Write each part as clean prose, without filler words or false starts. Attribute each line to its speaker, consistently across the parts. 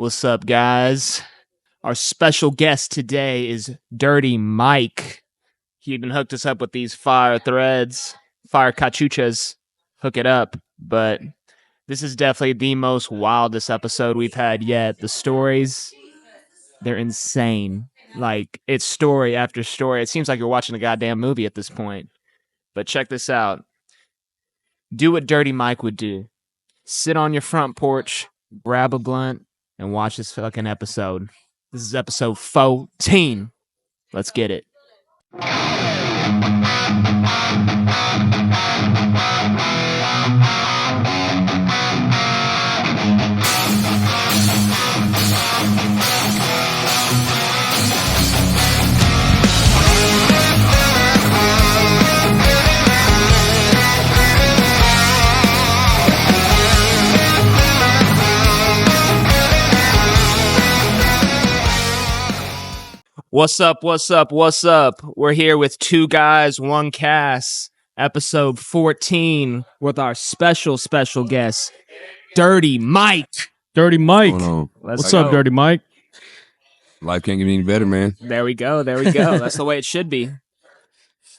Speaker 1: What's up, guys? Our special guest today is Dirty Mike. He even hooked us up with these fire threads, fire cachuchas. Hook it up. But this is definitely the most wildest episode we've had yet. The stories, they're insane. Like, it's story after story. It seems like you're watching a goddamn movie at this point. But check this out. Do what Dirty Mike would do. Sit on your front porch, grab a blunt, and watch this fucking episode. This is episode 14. Let's get it. What's up, what's up, what's up? We're here with Two Guys, One Cast, episode 14, with our special guest, Dirty Mike.
Speaker 2: Dirty Mike.
Speaker 1: What's
Speaker 2: up, Dirty Mike?
Speaker 3: Life can't get any better, man.
Speaker 1: There we go. That's the way it should be.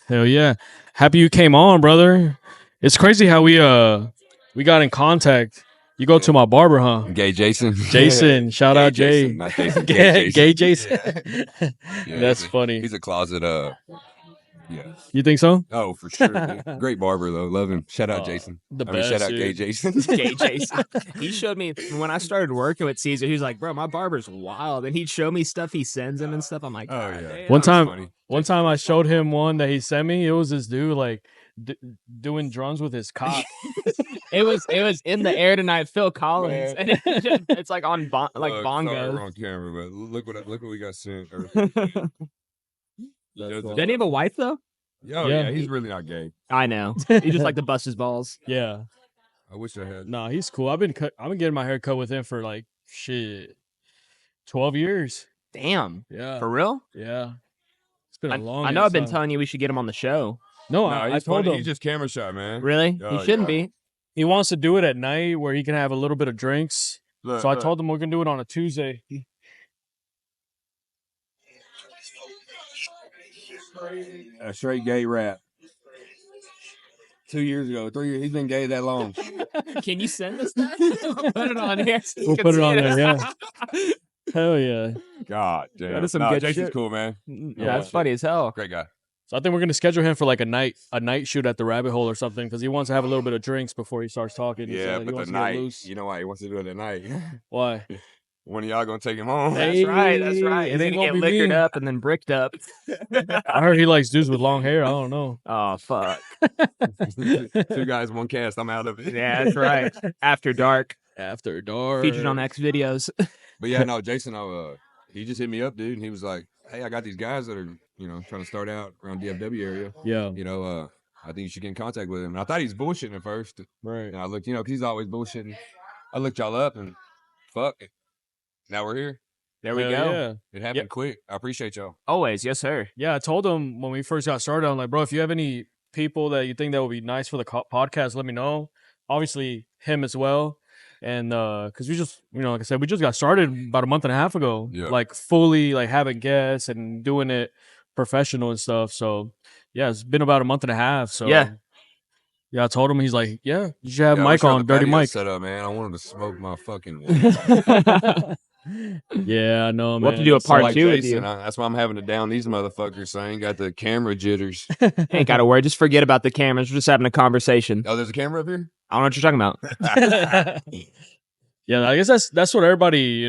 Speaker 2: Hell yeah. Happy you came on, brother. It's crazy how we got in contact. You go to my barber, huh?
Speaker 3: Gay Jason.
Speaker 2: Jason. Shout out Jay.
Speaker 3: Jason, not Jason. Gay Jason.
Speaker 2: Gay Jason.
Speaker 3: Yeah,
Speaker 2: That's funny.
Speaker 3: He's a closet, yeah.
Speaker 2: You think so?
Speaker 3: Oh, for sure. Great barber, though. Love him. Shout out Jason. Shout out Gay Jason.
Speaker 1: Gay Jason. He showed me, when I started working with Caesar, he was like, bro, my barber's wild. And he'd show me stuff he sends him and stuff. I'm like,
Speaker 3: oh, yeah.
Speaker 1: Damn.
Speaker 2: One time I showed him one that he sent me. It was this dude, like, doing drums with his cock.
Speaker 1: It was in the air tonight, Phil Collins, and it's like on bongos.
Speaker 3: Wrong camera, but look what we got sent.
Speaker 1: Doesn't he have a wife though?
Speaker 3: Yeah, he's really not gay.
Speaker 1: I know. He just like to bust his balls.
Speaker 2: Yeah.
Speaker 3: I wish I had.
Speaker 2: Nah, he's cool. I've been getting my hair cut with him for like 12 years.
Speaker 1: Damn.
Speaker 2: Yeah.
Speaker 1: For real?
Speaker 2: Yeah. It's been a long.
Speaker 1: I know. I've been telling you we should get him on the show.
Speaker 2: No, I told him.
Speaker 3: He's just camera shy, man.
Speaker 1: Really? He shouldn't be.
Speaker 2: He wants to do it at night where he can have a little bit of drinks. So I told him we're going to do it on a Tuesday.
Speaker 3: A straight gay rap. 2 years ago, 3 years. He's been gay that long.
Speaker 1: Can you send us that? Put it on here. So
Speaker 2: we'll put it on there, yeah. Hell yeah.
Speaker 3: God damn.
Speaker 1: That is some good
Speaker 3: Jason's
Speaker 1: shit.
Speaker 3: Cool, man.
Speaker 1: Yeah, that's funny as hell.
Speaker 3: Great guy.
Speaker 2: So I think we're going to schedule him for like a night shoot at the Rabbit Hole or something because he wants to have a little bit of drinks before he starts talking.
Speaker 3: Yeah,
Speaker 2: but
Speaker 3: the night, you know why he wants to do it at night?
Speaker 2: Why?
Speaker 3: One of y'all going to take him home?
Speaker 1: That's right. And then get liquored up and then bricked up.
Speaker 2: I heard he likes dudes with long hair. I don't know.
Speaker 1: Oh, fuck.
Speaker 3: 2 Guys, One Cast. I'm out of it.
Speaker 1: Yeah, that's right. After dark.
Speaker 2: Featured
Speaker 1: on X videos.
Speaker 3: But yeah, no, Jason, he just hit me up, dude, and he was like, hey, I got these guys that are, trying to start out around DFW area.
Speaker 2: Yeah.
Speaker 3: I think you should get in contact with him. And I thought he was bullshitting at first.
Speaker 2: Right.
Speaker 3: And I looked, because he's always bullshitting. I looked y'all up and fuck it. Now we're here.
Speaker 1: There we go.
Speaker 2: Yeah.
Speaker 3: It happened quick. I appreciate y'all.
Speaker 1: Always. Yes, sir.
Speaker 2: Yeah, I told him when we first got started, I'm like, bro, if you have any people that you think that would be nice for the podcast, let me know. Obviously, him as well. And because we just, like I said, we just got started about a month and a half ago, like fully like having guests and doing it professional and stuff. So yeah, it's been about a month and a half. So yeah, I told him. He's like, yeah, you should have Mike on, Dirty Mike.
Speaker 3: Set up, man. I wanted to smoke my fucking weed.
Speaker 2: Yeah, I know, man.
Speaker 1: We'll have to do a part 2 with you.
Speaker 3: That's why I'm having to down these motherfuckers. So I ain't got the camera jitters.
Speaker 1: Ain't got to worry. Just forget about the cameras. We're just having a conversation.
Speaker 3: Oh, there's a camera up here?
Speaker 1: I don't know what you're talking about.
Speaker 2: Yeah, I guess that's what everybody,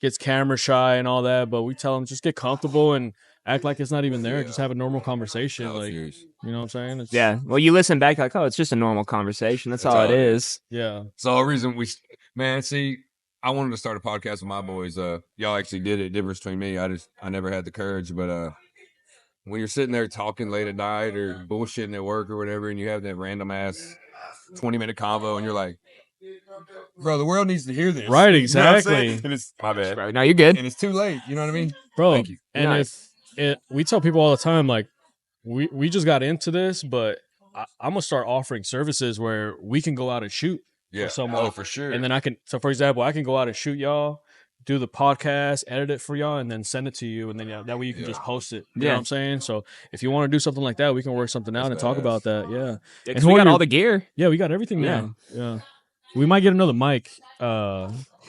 Speaker 2: gets camera shy and all that. But we tell them just get comfortable and act like it's not even there. Just have a normal conversation.
Speaker 3: No,
Speaker 2: like,
Speaker 3: serious.
Speaker 2: you know what I'm saying?
Speaker 1: Yeah. Well, you listen back like, oh, it's just a normal conversation. That's all it is.
Speaker 2: Yeah.
Speaker 3: So the reason I wanted to start a podcast with my boys. Y'all actually did it. Difference between me, I never had the courage. But when you're sitting there talking late at night or bullshitting at work or whatever, and you have that random ass 20-minute convo, and you're like, bro, the world needs to hear this.
Speaker 2: Right, exactly.
Speaker 3: You know what I'm saying? And it's my bad.
Speaker 1: Right. No, you're good.
Speaker 3: And it's too late. You know what I mean?
Speaker 2: Bro,
Speaker 3: thank you.
Speaker 2: And
Speaker 1: nice.
Speaker 2: we tell people all the time, like, we just got into this, but I'm gonna start offering services where we can go out and shoot for someone.
Speaker 3: Oh, for sure.
Speaker 2: And then for example, I can go out and shoot y'all, do the podcast, edit it for y'all, and then send it to you, and then that way you can just post it. You know what I'm saying? So if you want to do something like that, we can work something out and talk about that. Yeah,
Speaker 1: and we got all the gear.
Speaker 2: Yeah, we got everything now. Yeah, we might get another mic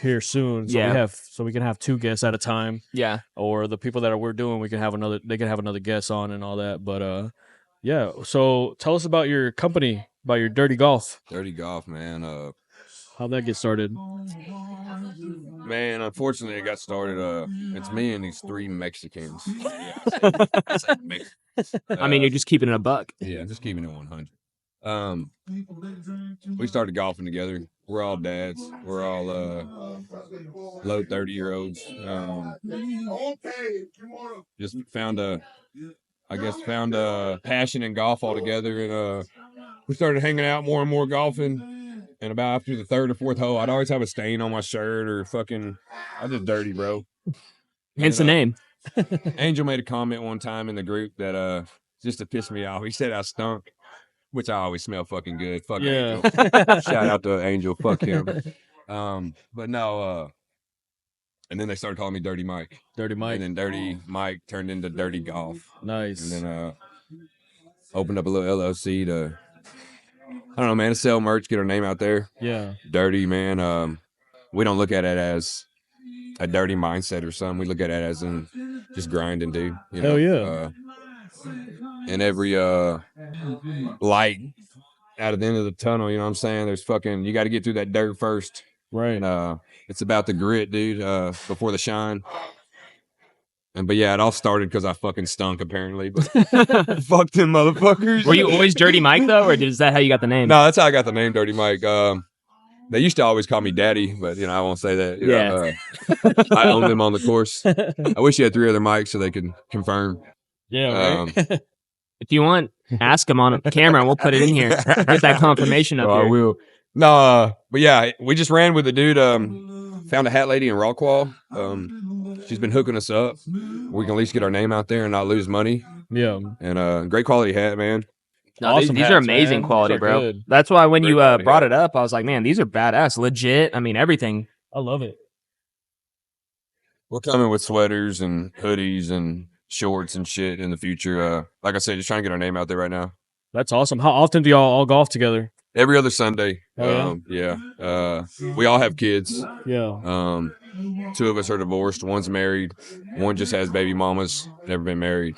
Speaker 2: here soon, so we can have 2 guests at a time.
Speaker 1: Yeah,
Speaker 2: or the people that we're doing, we can have another. They can have another guest on and all that. But yeah. So tell us about your company, about your Dirty Golf.
Speaker 3: Dirty Golf, man.
Speaker 2: How'd that get started?
Speaker 3: Man, unfortunately, it got started. It's me and these 3 Mexicans.
Speaker 1: I mean, you're just keeping it a buck.
Speaker 3: Yeah, just keeping it 100. We started golfing together. We're all dads. We're all low 30-year-olds. Just found a passion in golf altogether, and we started hanging out more and more golfing. And about after the 3rd or 4th hole, I'd always have a stain on my shirt or I'm just dirty, bro.
Speaker 1: Hence the name.
Speaker 3: Angel made a comment one time in the group that just to piss me off. He said I stunk, which I always smell fucking good. Fuck Angel. Shout out to Angel. Fuck him. But no, and then they started calling me Dirty Mike.
Speaker 2: Dirty Mike.
Speaker 3: And then Dirty Mike turned into Dirty Golf.
Speaker 2: Nice.
Speaker 3: And then opened up a little LLC to, I don't know, man, to sell merch, get our name out there.
Speaker 2: Yeah.
Speaker 3: Dirty, man. We don't look at it as a dirty mindset or something. We look at it as in just grinding, dude. You know?
Speaker 2: Hell yeah.
Speaker 3: And every light out of the end of the tunnel, you know what I'm saying? There's you got to get through that dirt first.
Speaker 2: Right.
Speaker 3: And it's about the grit, dude, before the shine. But yeah, it all started because I fucking stunk, apparently. But fuck them motherfuckers.
Speaker 1: Were you always Dirty Mike, though, or is that how you got the name?
Speaker 3: No, that's how I got the name Dirty Mike. They used to always call me Daddy, but, you know, I won't say that. You know, I own them on the course. I wish you had 3 other mics so they could confirm.
Speaker 2: Yeah, right.
Speaker 1: If you want, ask them on camera, and we'll put it in here. Get that confirmation up here.
Speaker 3: I will. No, but yeah, we just ran with the dude. Found a hat lady in Rockwall. She's been hooking us up. We can at least get our name out there and not lose money.
Speaker 2: Yeah.
Speaker 3: And great quality hat, man.
Speaker 1: No, awesome these are amazing quality, bro. Good. That's why when you brought it up, I was like, man, these are badass, legit. I mean, everything.
Speaker 2: I love it.
Speaker 3: We're coming with sweaters and hoodies and shorts and shit in the future. Like I said, just trying to get our name out there right now.
Speaker 2: That's awesome. How often do y'all all golf together?
Speaker 3: Every other Sunday.
Speaker 2: Oh,
Speaker 3: yeah. We all have kids.
Speaker 2: Yeah.
Speaker 3: 2 of us are divorced. One's married. One just has baby mamas. Never been married.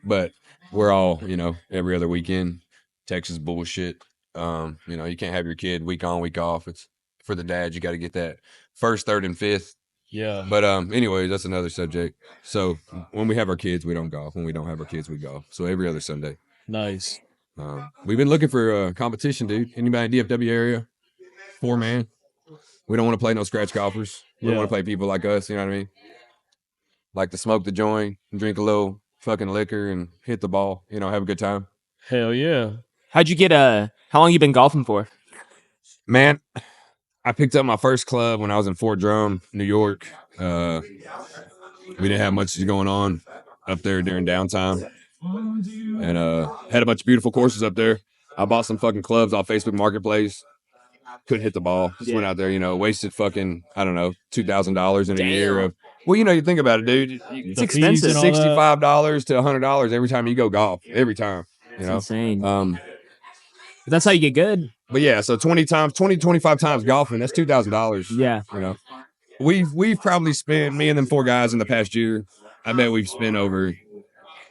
Speaker 3: But we're all, you know, every other weekend. Texas bullshit. You know, you can't have your kid week on, week off. It's for the dad. You got to get that 1st, 3rd, and 5th.
Speaker 2: Yeah.
Speaker 3: But anyways, that's another subject. So when we have our kids, we don't golf. When we don't have our kids, we golf. So every other Sunday.
Speaker 2: Nice.
Speaker 3: We've been looking for competition, dude. Anybody in DFW area? 4-man. We don't want to play no scratch golfers. We don't want to play people like us, you know what I mean? Like to smoke the joint and drink a little fucking liquor and hit the ball, you know, have a good time.
Speaker 2: Hell yeah.
Speaker 1: How'd you get how long you been golfing for?
Speaker 3: Man, I picked up my first club when I was in Fort Drum, New York. We didn't have much going on up there during downtime. And had a bunch of beautiful courses up there. I bought some fucking clubs off Facebook Marketplace. Couldn't hit the ball. Just went out there, you know, wasted fucking, I don't know, $2,000 in a year of. Well, you know, you think about it, dude.
Speaker 1: It's expensive.
Speaker 3: $65 to $100 every time you go golf. Every time. You know?
Speaker 1: Insane. But that's how you get good.
Speaker 3: But yeah, so 25 times golfing, that's $2,000.
Speaker 1: Yeah.
Speaker 3: You know. We've probably spent, me and them 4 guys in the past year, I bet we've spent over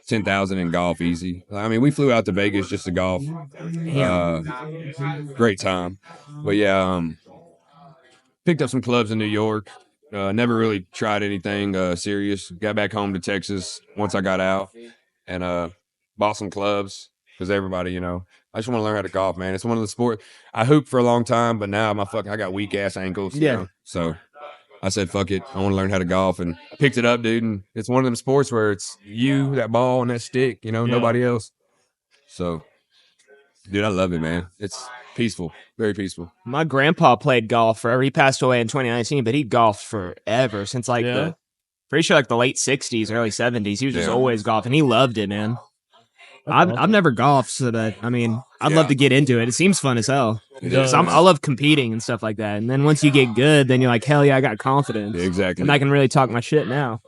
Speaker 3: $10,000 in golf easy. I mean, we flew out to Vegas just to golf. Great time. But yeah, picked up some clubs in New York. Never really tried anything serious. Got back home to Texas once I got out and bought some clubs because everybody, you know, I just want to learn how to golf, man. It's one of the sports. I hooped for a long time, but now I got weak ass ankles.
Speaker 1: Yeah.
Speaker 3: You know? So I said, fuck it. I want to learn how to golf. And I picked it up, dude. And it's one of them sports where it's you, that ball, and that stick, you know, nobody else. So, dude, I love it, man. It's peaceful. Very peaceful.
Speaker 1: My grandpa played golf forever. He passed away in 2019, but he golfed forever since pretty sure like the late 60s, early 70s. He was just always golfing. He loved it, man. I've never golfed, so that I'd love to get into it. It seems fun as hell.
Speaker 3: It
Speaker 2: does.
Speaker 3: is.
Speaker 1: I love competing and stuff like that. And then once you get good, then you're like, hell yeah, I got confidence.
Speaker 3: Yeah, exactly.
Speaker 1: And I can really talk my shit now.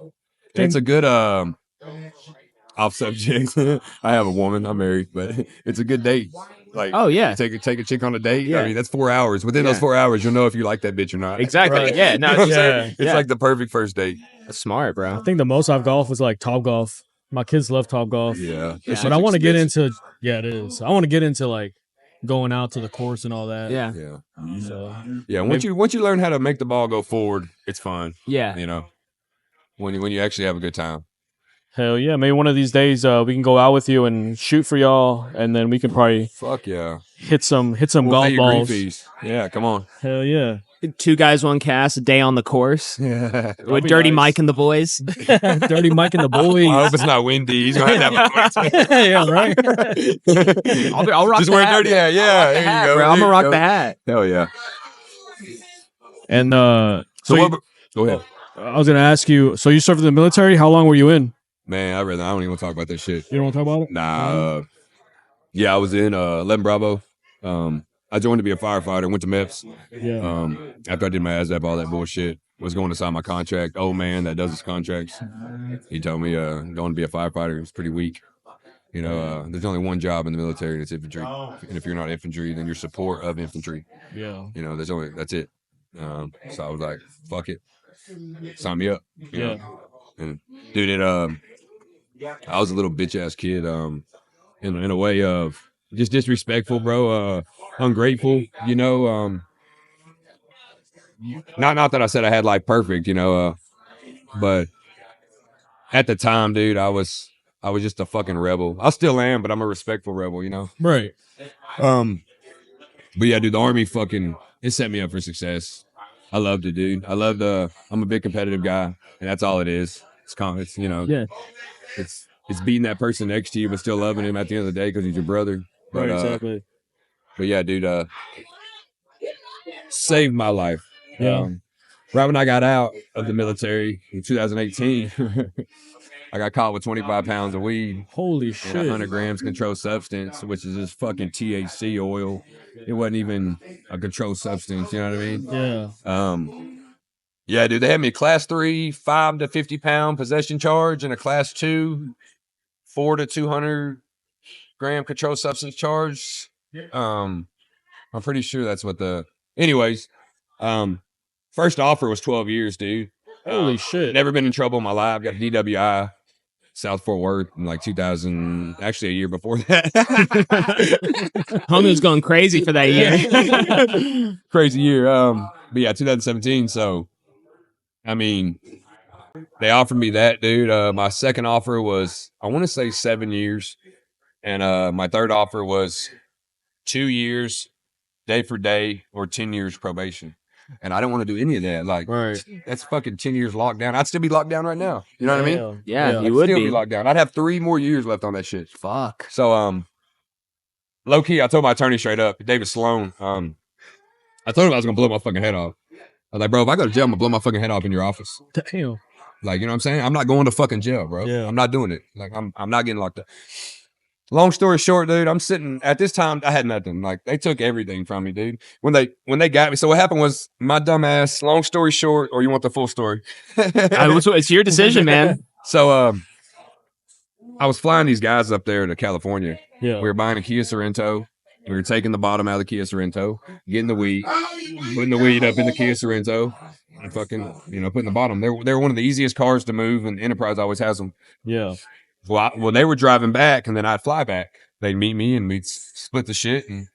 Speaker 3: It's a good off subject. I have a woman. I'm married, but it's a good date. Like,
Speaker 1: Oh yeah,
Speaker 3: take a chick on a date.
Speaker 1: Yeah.
Speaker 3: I mean, that's 4 hours. Within those 4 hours, you'll know if you like that bitch or not.
Speaker 1: exactly.
Speaker 2: Right.
Speaker 1: Yeah, no,
Speaker 3: You know what I'm
Speaker 1: it's,
Speaker 3: saying? It's
Speaker 1: yeah.
Speaker 3: like the perfect first date.
Speaker 1: That's smart, bro.
Speaker 2: I think the most I've golfed was like Top Golf. My kids love Top Golf.
Speaker 3: Yeah.
Speaker 1: Yeah.
Speaker 2: But I want to get into it is. I want to get into like going out to the course and all that.
Speaker 1: Yeah,
Speaker 3: Yeah.
Speaker 2: So
Speaker 3: Yeah. Once you learn how to make the ball go forward, it's fun.
Speaker 1: yeah.
Speaker 3: You know, when you actually have a good time.
Speaker 2: hell yeah, maybe one of these days we can go out with you and shoot for y'all, and then we can probably
Speaker 3: Fuck yeah.
Speaker 2: hit some
Speaker 3: We'll
Speaker 2: golf
Speaker 3: pay your green
Speaker 2: balls.
Speaker 3: fees. Yeah. Come on.
Speaker 2: Hell yeah.
Speaker 1: 2 guys, 1 cast, a day on the course
Speaker 3: Yeah.
Speaker 1: with Dirty Mike and the boys.
Speaker 2: Dirty Mike and the boys.
Speaker 3: I hope it's not windy. He's gonna have to have
Speaker 2: Yeah, right.
Speaker 1: I'll rock
Speaker 3: Just
Speaker 1: the
Speaker 3: wear
Speaker 1: hat.
Speaker 3: dirty. Yeah. Yeah. There you go.
Speaker 1: Bro, I'm
Speaker 3: There
Speaker 1: gonna
Speaker 3: you
Speaker 1: rock
Speaker 3: go.
Speaker 1: the hat.
Speaker 3: Hell yeah.
Speaker 2: And
Speaker 3: So
Speaker 2: you-
Speaker 3: what? Go ahead.
Speaker 2: I was gonna ask you. So you served in the military. How long were you in?
Speaker 3: Man, I don't even want to talk about that shit.
Speaker 2: You don't want to talk about it?
Speaker 3: Nah. Yeah, I was in 11 Bravo. I joined to be a firefighter, went to MEPS.
Speaker 2: Yeah.
Speaker 3: After I did my ASAP, all that bullshit, was going to sign my contract. Old man that does his contracts, he told me going to be a firefighter is pretty weak. You know, there's only one job in the military, and it's infantry. And if you're not infantry, then you're support of infantry.
Speaker 2: Yeah.
Speaker 3: You know, that's it. So I was like, fuck it, sign me up. You know? And dude, I was a little bitch ass kid. In a way of just disrespectful, bro. Ungrateful, you know. Not that I said I had life perfect, you know. But at the time, dude, I was just a fucking rebel. I still am, but I'm a respectful rebel, you know.
Speaker 2: Right.
Speaker 3: But yeah, dude, the Army it set me up for success. I loved it, dude. I'm a big competitive guy, and that's all it is. It's you know,
Speaker 2: Yeah.
Speaker 3: it's beating that person next to you, but still loving him at the end of the day because he's your brother. But,
Speaker 2: Right. Exactly.
Speaker 3: But yeah, dude, saved my life.
Speaker 2: Yeah.
Speaker 3: Right when I got out of the military in 2018, I got caught with 25 pounds of weed
Speaker 2: Holy
Speaker 3: and
Speaker 2: shit.
Speaker 3: 100 grams controlled substance, which is just fucking THC oil. It wasn't even a controlled substance, you know what I mean?
Speaker 2: Yeah.
Speaker 3: Yeah, dude, they had me a class 3, 5 to 50 pound possession charge, and a class 2, 4 to 200 gram controlled substance charge. I'm pretty sure that's what anyways, first offer was 12 years, dude.
Speaker 2: Holy shit.
Speaker 3: Never been in trouble in my life. Got a DWI, South Fort Worth in like 2000, actually a year before that.
Speaker 1: Homie was going crazy for that year.
Speaker 3: Crazy year. But yeah, 2017. So, I mean, they offered me that, dude. My second offer was, I want to say 7 years. And my third offer was 2 years, day for day, or 10 years probation. And I don't want to do any of that. Like,
Speaker 2: Right.
Speaker 3: that's fucking 10 years locked down. I'd still be locked down right now. You know what I mean?
Speaker 1: Yeah,
Speaker 3: I'd
Speaker 1: you would
Speaker 3: still
Speaker 1: be.
Speaker 3: locked down. I'd have 3 more years left on that shit.
Speaker 1: Fuck.
Speaker 3: So, low key, I told my attorney straight up, David Sloan. I told him I was gonna blow my fucking head off. I was like, bro, if I go to jail, I'm gonna blow my fucking head off in your office.
Speaker 2: Damn.
Speaker 3: Like, you know what I'm saying? I'm not going to fucking jail, bro.
Speaker 2: Yeah.
Speaker 3: I'm not doing it. Like, I'm not getting locked up. Long story short, dude, I'm sitting at this time. I had nothing. Like, they took everything from me, dude. When they got me. So what happened was my dumb ass. Long story short, or you want the full story?
Speaker 1: It's your decision, man.
Speaker 3: So, I was flying these guys up there to California.
Speaker 2: Yeah.
Speaker 3: We were buying a Kia Sorento. We were taking the bottom out of the Kia Sorento, getting the weed, putting the weed up in the Kia Sorento, and fucking, putting the bottom. They're one of the easiest cars to move, and Enterprise always has them.
Speaker 2: Yeah.
Speaker 3: Well, they were driving back, and then I'd fly back. They'd meet me, and we'd split the shit and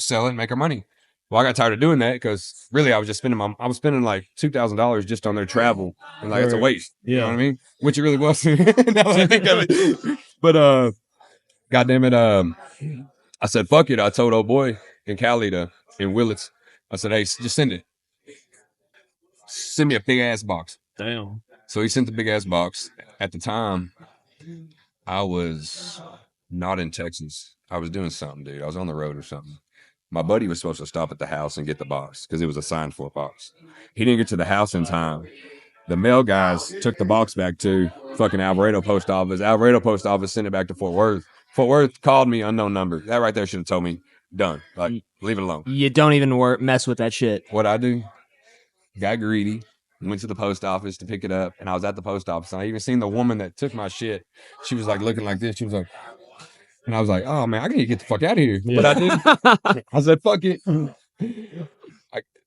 Speaker 3: sell it and make our money. Well, I got tired of doing that because really I was just spending like $2,000 just on their travel, and like it's a waste. You know what I mean? Which it really was. Now that I think of it. But goddamn it, I said fuck it. I told old boy in Cali in Willits, I said, hey, just send it. Send me a big ass box.
Speaker 2: Damn.
Speaker 3: So he sent the big ass box. At the time, I was not in Texas. I was doing something, dude. I was on the road or something. My buddy was supposed to stop at the house and get the box because it was a signed for a box. He didn't get to the house in time. The mail guys took the box back to fucking Alvarado post office. Alvarado post office sent it back to Fort Worth. Fort Worth called me unknown number. That right there should have told me done. Like leave it alone.
Speaker 1: You don't even mess with that shit.
Speaker 3: What I do? Got greedy. Went to the post office to pick it up, and I was at the post office. And I even seen the woman that took my shit. She was like looking like this. She was like, and I was like, oh man, I gotta get the fuck out of here.
Speaker 2: Yeah.
Speaker 3: But I did. I said, fuck it.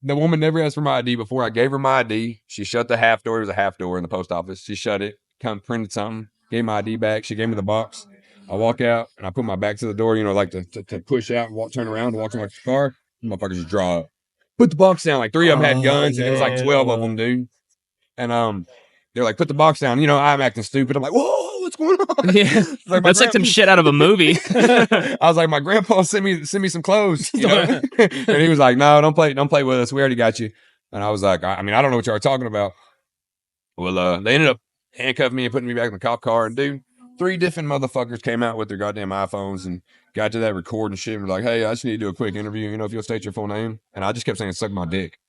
Speaker 3: The woman never asked for my ID before. I gave her my ID. She shut the half door. It was a half door in the post office. She shut it, come printed something, gave my ID back. She gave me the box. I walk out and I put my back to the door, like to push out and turn around and walk to my car. Motherfuckers just draw up. Put the box down. Like 3 of them had guns and it was like 12 of them, dude. And they're like, put the box down. I'm acting stupid. I'm like, whoa, what's going on?
Speaker 1: Yeah.
Speaker 3: Like
Speaker 1: That's like some shit out of a movie.
Speaker 3: I was like, my grandpa sent me some clothes, and he was like, no, don't play with us. We already got you. And I was like, I don't know what y'all are talking about. Well, they ended up handcuffing me and putting me back in the cop car. And dude, 3 different motherfuckers came out with their goddamn iPhones and got to that recording shit and were like, hey, I just need to do a quick interview. If you'll state your full name. And I just kept saying, suck my dick.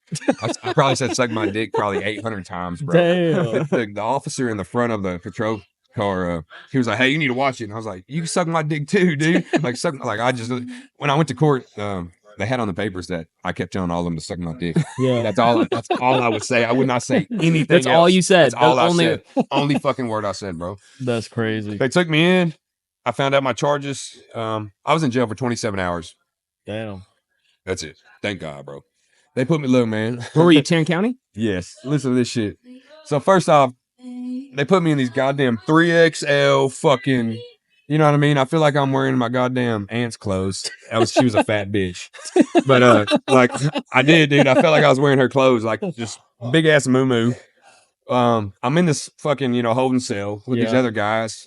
Speaker 3: I probably said suck my dick probably 800 times, bro.
Speaker 2: Damn.
Speaker 3: The officer in the front of the patrol car, he was like, hey, you need to watch it. And I was like, you can suck my dick too, dude. When I went to court, they had on the papers that I kept telling all of them to suck my dick.
Speaker 2: Yeah.
Speaker 3: That's all I would say. I would not say anything
Speaker 1: That's
Speaker 3: else.
Speaker 1: all you said.
Speaker 3: That's all
Speaker 1: Only-
Speaker 3: I said. Only fucking word I said, bro.
Speaker 2: That's crazy.
Speaker 3: They took me in. I found out my charges. I was in jail for 27 hours.
Speaker 2: Damn.
Speaker 3: That's it. Thank God, bro. They put me, look, man.
Speaker 1: Where were you, Tarrant County?
Speaker 3: Yes. Listen to this shit. So first off, they put me in these goddamn 3XL fucking, you know what I mean? I feel like I'm wearing my goddamn aunt's clothes. She was a fat bitch. But like I did, dude. I felt like I was wearing her clothes, like just big ass moo. I'm in this fucking, holding cell with these
Speaker 2: Yeah.
Speaker 3: other guys.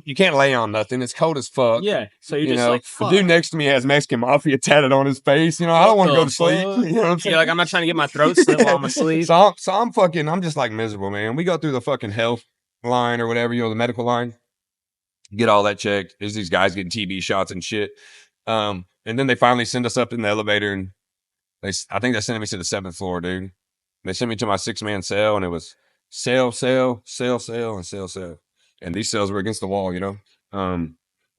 Speaker 3: You can't lay on nothing. It's cold as fuck.
Speaker 1: Yeah. So you're
Speaker 3: You
Speaker 1: just
Speaker 3: know,
Speaker 1: like,
Speaker 3: the
Speaker 1: fuck.
Speaker 3: dude next to me has Mexican Mafia tatted on his face. I don't want to
Speaker 2: What
Speaker 3: go
Speaker 2: the
Speaker 3: to sleep.
Speaker 2: fuck?
Speaker 3: You know what I'm saying?
Speaker 1: You're like, I'm not trying to get my throat slit while I'm asleep.
Speaker 3: So I'm just like miserable, man. We go through the fucking health line or whatever, the medical line, get all that checked. There's these guys getting TB shots and shit. And then they finally send us up in the elevator and I think they sent me to the 7th floor, dude. They sent me to my 6-man cell and it was cell, and cell. And these cells were against the wall, well,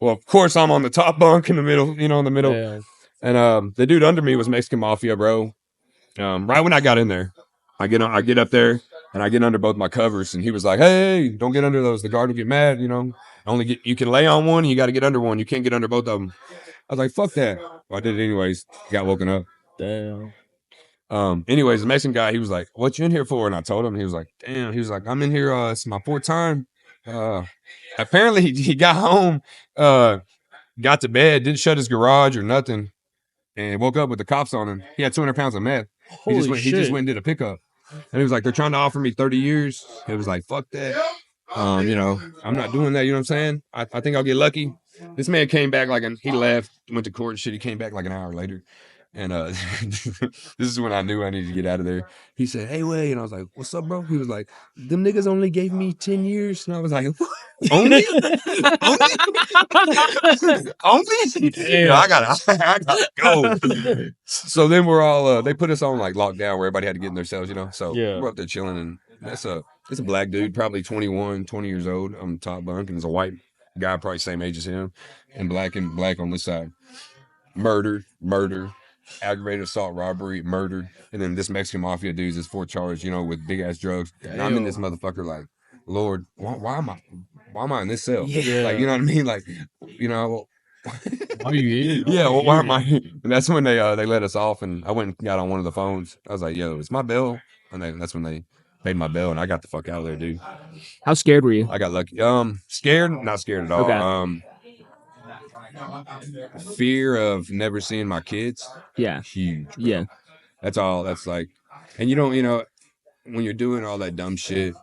Speaker 3: of course I'm on the top bunk in the middle, in the middle.
Speaker 2: Damn.
Speaker 3: And the dude under me was Mexican Mafia, bro. Right when I got in there, I get up there and I get under both my covers, and he was like, "Hey, don't get under those. The guard will get mad. You can lay on one, and you got to get under one. You can't get under both of them." I was like, "Fuck that." Well, I did it anyways. Got woken up.
Speaker 2: Damn.
Speaker 3: Anyways, the Mexican guy, he was like, "What you in here for?" And I told him. He was like, "Damn." He was like, "I'm in here. It's my 4th time." Apparently he got home, got to bed, didn't shut his garage or nothing, and woke up with the cops on him. He had 200 pounds of meth. He just went and did a pickup. And he was like, they're trying to offer me 30 years. It was like, fuck that. I'm not doing that. You know what I'm saying? I think I'll get lucky. This man came back he left, went to court and shit. He came back like an hour later. And this is when I knew I needed to get out of there. He said, "Hey, Way," and I was like, "What's up, bro?" He was like, "Them niggas only gave me 10 years." And I was like, "What? Only? Only?
Speaker 2: Yeah.
Speaker 3: I gotta go." So then we're all they put us on like lockdown where everybody had to get in their cells, So
Speaker 2: Yeah.
Speaker 3: we're up there chilling, and it's a black dude, probably 21, 20 years old on the top bunk, and there's a white guy probably same age as him, and black on this side. Murder, aggravated assault, robbery, murder, and then this Mexican Mafia dude's is 4 charged, with big ass drugs. And I'm in this motherfucker like, Lord, why am I in this cell?
Speaker 2: Yeah.
Speaker 3: Like, you know what I mean? Like,
Speaker 2: Why are you eating?
Speaker 3: yeah, well, why am I? And that's when they let us off, and I went and got on one of the phones. I was like, "Yo, it's my bail," and that's when they paid my bail, and I got the fuck out of there, dude.
Speaker 1: How scared were you?
Speaker 3: I got lucky. Scared? Not scared at all.
Speaker 1: Okay.
Speaker 3: Fear of never seeing my kids.
Speaker 1: Yeah.
Speaker 3: Huge. Bro.
Speaker 1: Yeah.
Speaker 3: That's all. That's like, and when you're doing all that dumb shit,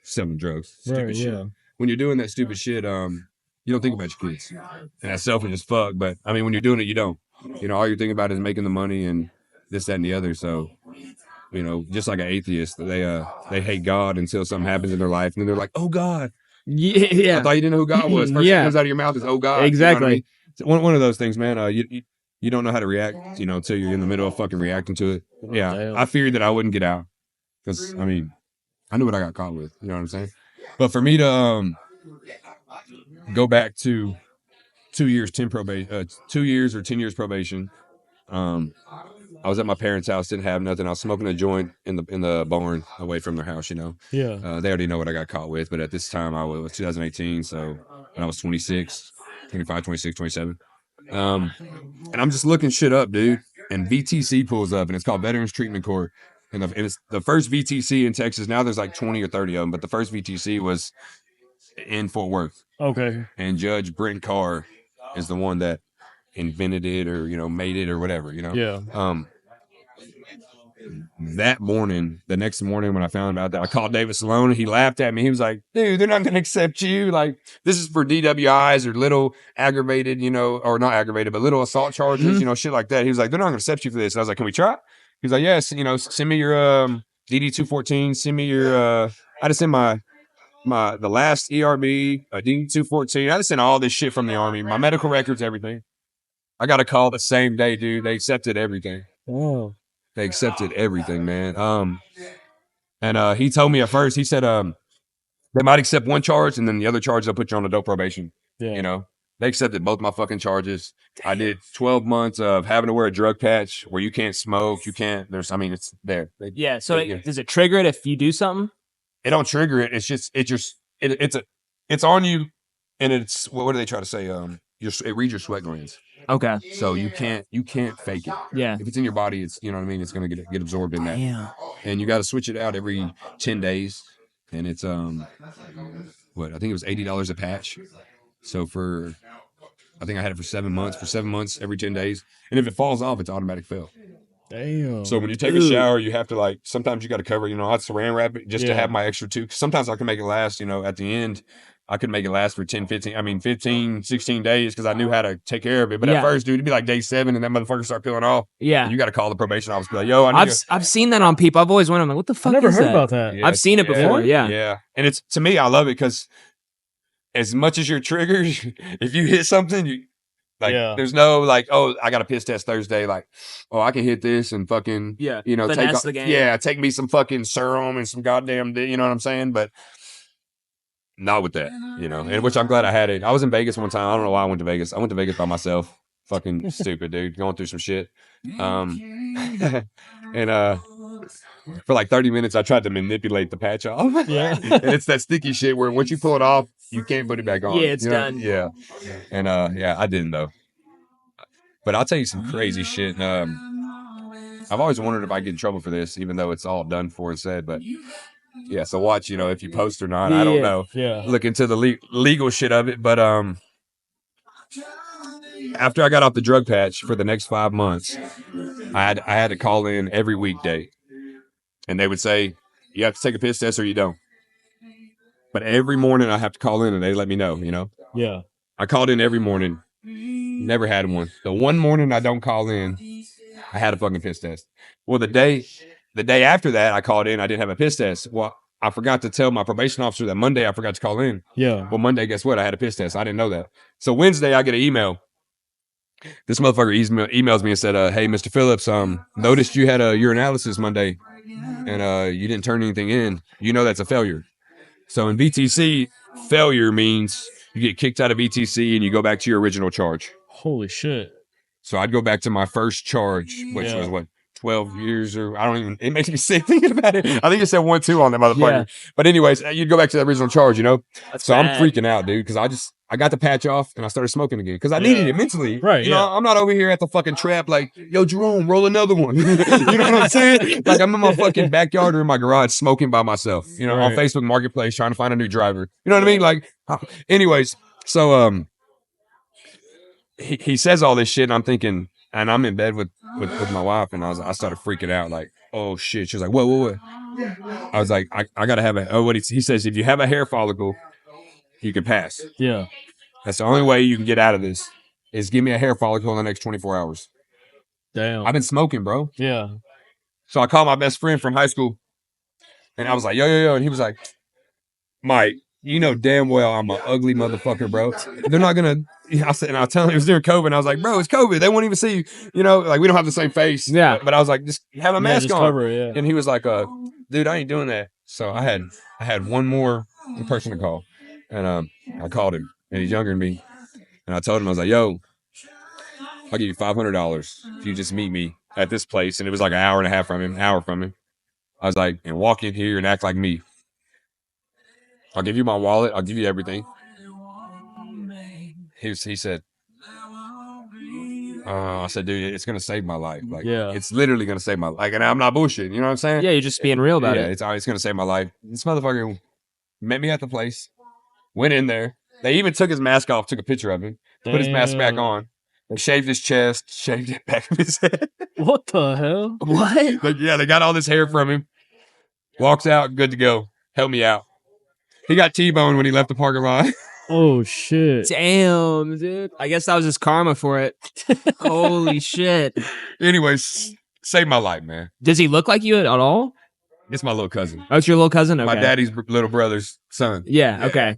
Speaker 3: selling drugs, stupid
Speaker 2: Right,
Speaker 3: shit.
Speaker 2: yeah.
Speaker 3: When you're doing that stupid shit, you don't think about your kids, and that's selfish as fuck. But I mean, when you're doing it, you don't. All you're thinking about is making the money and this, that, and the other. So, just like an atheist, they hate God until something happens in their life, and then they're like, "Oh God."
Speaker 1: Yeah.
Speaker 3: I thought you didn't know who God was. First thing that comes out of your mouth is, "Oh God."
Speaker 1: Exactly.
Speaker 3: You know what I mean? It's one of those things, man. You don't know how to react, until you're in the middle of fucking reacting to it. Yeah,
Speaker 2: Damn.
Speaker 3: I feared that I wouldn't get out because I knew what I got caught with. You know what I'm saying? But for me to go back to 2 years, 10 probation, 2 years or 10 years probation. I was at my parents' house, didn't have nothing. I was smoking a joint in the barn away from their house,
Speaker 2: Yeah.
Speaker 3: They already know what I got caught with, but at this time I was 2018, so when I was 26, 25, 26, 27. And I'm just looking shit up, dude. And VTC pulls up, and it's called Veterans Treatment Court. And it's the first VTC in Texas. Now there's like 20 or 30 of them, but the first VTC was in Fort Worth.
Speaker 2: Okay.
Speaker 3: And Judge Brent Carr is the one that invented it or, made it or whatever,
Speaker 2: Yeah.
Speaker 3: That morning, the next morning when I found out that, I called David Salone. He laughed at me. He was like, dude, they're not going to accept you. Like, this is for DWIs or little aggravated, or not aggravated, but little assault charges, shit like that. He was like, they're not going to accept you for this. And I was like, can we try? He was like, yes, send me your DD 214. Send me your, I just sent the last ERB, DD 214. I just sent all this shit from the Army, my medical records, everything. I got a call the same day, dude. They accepted everything.
Speaker 2: Oh.
Speaker 3: They accepted everything, man. And he told me at first, he said, they might accept one charge and then the other charge, they'll put you on adult probation.
Speaker 2: Yeah.
Speaker 3: They accepted both my fucking charges. I did 12 months of having to wear a drug patch where you can't smoke. You can't, it's there.
Speaker 1: So does it trigger it if you do something?
Speaker 3: It don't trigger it. It's on you. And it's, what do they try to say? It reads your sweat glands.
Speaker 1: Okay.
Speaker 3: So you can't fake it.
Speaker 1: Yeah.
Speaker 3: If it's in your body, it's, it's going to get absorbed in that.
Speaker 1: Damn.
Speaker 3: And you got to switch it out every 10 days. And it's, I think it was $80 a patch. So I think I had it for 7 months. For 7 months, every 10 days. And if it falls off, it's automatic fail.
Speaker 2: Damn.
Speaker 3: So when you take a shower, you have to sometimes you got to cover, I saran wrap it just to have my extra 2. Sometimes I can make it last, at the end. I could make it last for 15, 16 days because I knew how to take care of it. But at first, dude, it'd be like day 7 and that motherfucker start peeling off.
Speaker 1: Yeah.
Speaker 3: And you got to call the probation office. Be like, yo,
Speaker 1: I've seen that on people. I've always wondered, I'm like, what the fuck
Speaker 2: I never
Speaker 1: is
Speaker 2: heard
Speaker 1: that?
Speaker 2: about that.
Speaker 3: Yeah,
Speaker 1: I've seen it before. Yeah.
Speaker 3: Yeah. And to me, I love it because as much as you're triggered, if you hit something, there's no I got a piss test Thursday. I can hit this and fucking,
Speaker 1: finesse the game.
Speaker 3: Yeah, take me some fucking serum and some goddamn, you know what I'm saying? But not with that, and which I'm glad I had it. I was in Vegas one time. I don't know why I went to Vegas. I went to Vegas by myself. Fucking stupid, dude. Going through some shit. And for 30 minutes, I tried to manipulate the patch off.
Speaker 2: Yeah.
Speaker 3: And it's that sticky shit where once you pull it off, you can't put it back on.
Speaker 1: Yeah, it's done.
Speaker 3: Yeah. And I didn't though. But I'll tell you some crazy shit. I've always wondered if I get in trouble for this, even though it's all done for and said. But yeah, so watch, if you post or not. I don't know.
Speaker 2: Yeah.
Speaker 3: Look into the legal shit of it. But after I got off the drug patch for the next 5 months, I had to call in every weekday. And they would say, you have to take a piss test or you don't. But every morning I have to call in and they let me know,
Speaker 2: Yeah.
Speaker 3: I called in every morning. Never had one. The one morning I don't call in, I had a fucking piss test. Well, the day after that I called in, I didn't have a piss test. Well, I forgot to tell my probation officer that Monday I forgot to call in.
Speaker 2: Yeah.
Speaker 3: Well, Monday, guess what? I had a piss test. I didn't know that. So Wednesday I get an email. This motherfucker emails me and said, hey, Mr. Phillips, noticed you had a urinalysis Monday and you didn't turn anything in. That's a failure. So in VTC, failure means you get kicked out of VTC and you go back to your original charge.
Speaker 2: Holy shit.
Speaker 3: So I'd go back to my first charge, which was 12 years or it makes me sick thinking about it. I think it said 1-2 on that motherfucker. Yeah. But anyways, you'd go back to the original charge,
Speaker 1: That's
Speaker 3: so
Speaker 1: bad.
Speaker 3: I'm freaking out, dude, because I got the patch off and I started smoking again because I needed it mentally.
Speaker 2: Right.
Speaker 3: I'm not over here at the fucking trap yo, Jerome, roll another one. You know what I'm saying? I'm in my fucking backyard or in my garage smoking by myself, on Facebook Marketplace trying to find a new driver. You know what I mean? Anyways, so he says all this shit and I'm thinking, and I'm in bed with my wife and I started freaking out oh shit. She was like, what? I was like, I gotta have he says, if you have a hair follicle, you can pass.
Speaker 2: Yeah.
Speaker 3: That's the only way you can get out of this is give me a hair follicle in the next 24 hours.
Speaker 2: Damn.
Speaker 3: I've been smoking, bro.
Speaker 2: Yeah.
Speaker 3: So I called my best friend from high school and I was like, yo. And he was like, Mike, damn well I'm an ugly motherfucker, bro. They're not going to, I said, and I was telling him it was during COVID. And I was like, bro, it's COVID. They won't even see you. We don't have the same face.
Speaker 1: Yeah.
Speaker 3: But I was like, just have a mask on.
Speaker 2: Cover it, yeah.
Speaker 3: And he was like, dude, I ain't doing that. So I had one more person to call. And I called him, and he's younger than me. And I told him, I was like, yo, I'll give you $500 if you just meet me at this place. And it was like an hour and a half from him, I was like, and walk in here and act like me. I'll give you my wallet. I'll give you everything. He said, I said, dude, it's going to save my life. Like, it's literally going to save my life. Like, and I'm not bullshitting. You know what I'm saying?
Speaker 1: Yeah, you're just being real about it.
Speaker 3: Yeah, it's going to save my life. This motherfucker met me at the place, went in there. They even took his mask off, took a picture of him, put his mask back on. They shaved his chest, shaved the back of his head.
Speaker 2: What the hell?
Speaker 1: What?
Speaker 3: Like, yeah, they got all this hair from him. Walks out, good to go. Help me out. He got T-boned when he left the parking lot.
Speaker 2: Oh, shit.
Speaker 1: Damn, dude. I guess that was his karma for it. Holy shit.
Speaker 3: Anyways, saved my life, man.
Speaker 1: Does he look like you at all?
Speaker 3: It's my little cousin.
Speaker 1: Oh, it's your little cousin? Okay.
Speaker 3: My daddy's little brother's son.
Speaker 1: Yeah, okay.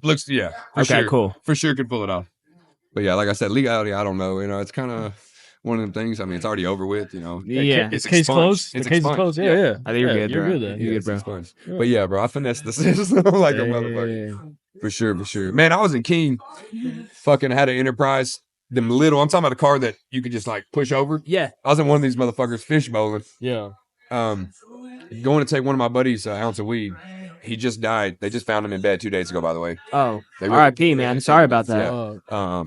Speaker 3: Looks yeah. For
Speaker 1: okay,
Speaker 3: sure.
Speaker 1: Cool.
Speaker 3: For sure could pull it off. But yeah, like I said, legality, I don't know. You know, it's kind of one of them things. I mean, it's already over with, you know.
Speaker 1: Yeah.
Speaker 2: It's case closed?
Speaker 3: It's
Speaker 2: the case is closed? Yeah.
Speaker 1: I think you're good,
Speaker 2: You're
Speaker 1: bro.
Speaker 2: good then.
Speaker 1: You're good, bro.
Speaker 3: Expunged. But yeah, bro, I finessed the system like a motherfucker. For sure. Man, I was in Keene. Fucking had an Enterprise. Them little, I'm talking about a car that you could just like push over.
Speaker 1: Yeah.
Speaker 3: I was in one of these motherfuckers fish bowling.
Speaker 2: Yeah.
Speaker 3: Going to take one of my buddies an ounce of weed. He just died. They just found him in bed 2 days ago, by the way.
Speaker 1: Oh, R.I.P., man. Sorry about that.
Speaker 3: Yeah.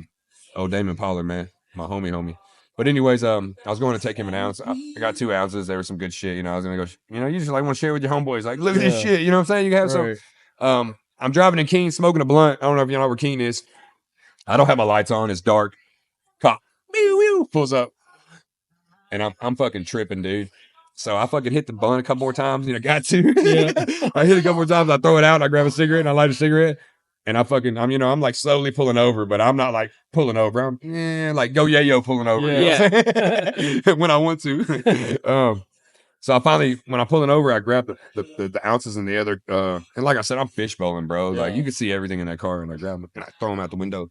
Speaker 3: Damon Pollard, man. My homie. But anyways, I was going to take him an ounce. I got 2 ounces. There was some good shit. You know, I was going to go, you know, you just like want to share with your homeboys. Like, look at this shit. You know what I'm saying? You can have some. I'm driving in Keene, smoking a blunt. I don't know if you know where Keene is. I don't have my lights on. It's dark. Cop pulls up. And I'm fucking tripping, dude. So I fucking hit the blunt a couple more times. You know, got to. Yeah. I hit it a couple more times. I throw it out. I grab a cigarette and I light a cigarette. And I'm like slowly pulling over, but I'm not like pulling over. I'm like go yayo pulling over.
Speaker 1: Yeah.
Speaker 3: You know when I want to. So I finally, when I'm pulling over, I grab the ounces in the other. And like I said, I'm fish bowling, bro. Like you can see everything in that car, and I grab them and I throw them out the window.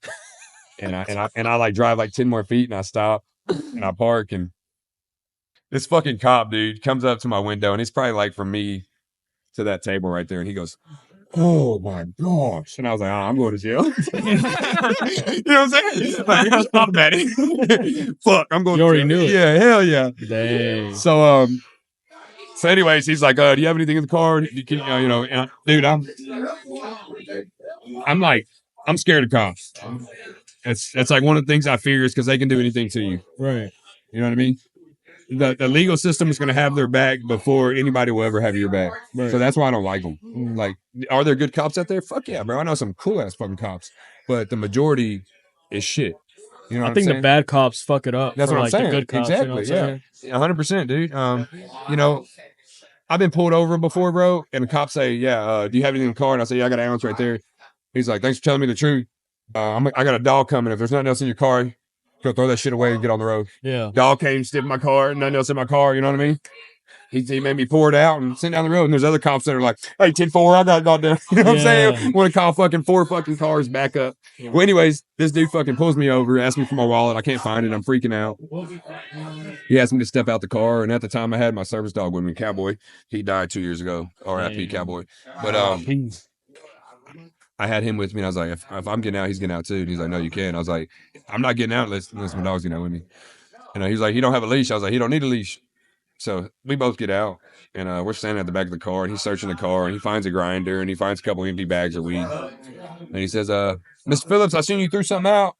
Speaker 3: And I like drive like 10 more feet, and I stop and I park, and this fucking cop dude comes up to my window, and he's probably like from me to that table right there, and he goes, "Oh my gosh!" And I was like, "I'm going to jail." You know what I'm saying? Like, I was automatic. Fuck, I'm going.
Speaker 2: You already knew it.
Speaker 3: Yeah, hell yeah.
Speaker 2: Dang.
Speaker 3: So anyways, he's like, "Do you have anything in the car? You know, and dude, I'm scared of cops. That's like one of the things I fear is because they can do anything to you.
Speaker 2: Right.
Speaker 3: You know what I mean? The legal system is going to have their back before anybody will ever have your back. Right. So that's why I don't like them. Like, are there good cops out there? Fuck yeah, bro. I know some cool ass fucking cops, but the majority is shit. You know what
Speaker 2: I think
Speaker 3: I'm
Speaker 2: the bad cops fuck it up.
Speaker 3: That's what I'm saying.
Speaker 2: The good cops,
Speaker 3: exactly.
Speaker 2: You know
Speaker 3: yeah. 100%, dude. You know, I've been pulled over before, bro, and the cops say, "Yeah, do you have anything in the car?" And I say, "Yeah, I got an ounce right there." He's like, "Thanks for telling me the truth. I got a dog coming. If there's nothing else in your car, go throw that shit away and get on the road."
Speaker 2: Yeah.
Speaker 3: Dog came, sniffed my car, nothing else in my car. You know what I mean? He made me pour it out and send down the road. And there's other cops that are like, "Hey, 10-4, I got it goddamn." You know what I'm saying? Want to call fucking 4 fucking cars back up. Yeah. Well, anyways, this dude fucking pulls me over, asks me for my wallet. I can't find it. I'm freaking out. He asked me to step out the car. And at the time, I had my service dog with me, Cowboy. He died 2 years ago. R.I.P. Cowboy. But I had him with me, and I was like, if I'm getting out, he's getting out too. And he's like, "No, you can't." I was like, "I'm not getting out unless my dog's getting out with me." And he's like, "He don't have a leash." I was like, "He don't need a leash." So we both get out, and we're standing at the back of the car, and he's searching the car, and he finds a grinder, and he finds a couple empty bags of weed. And he says, "Mr. Phillips, I seen you threw something out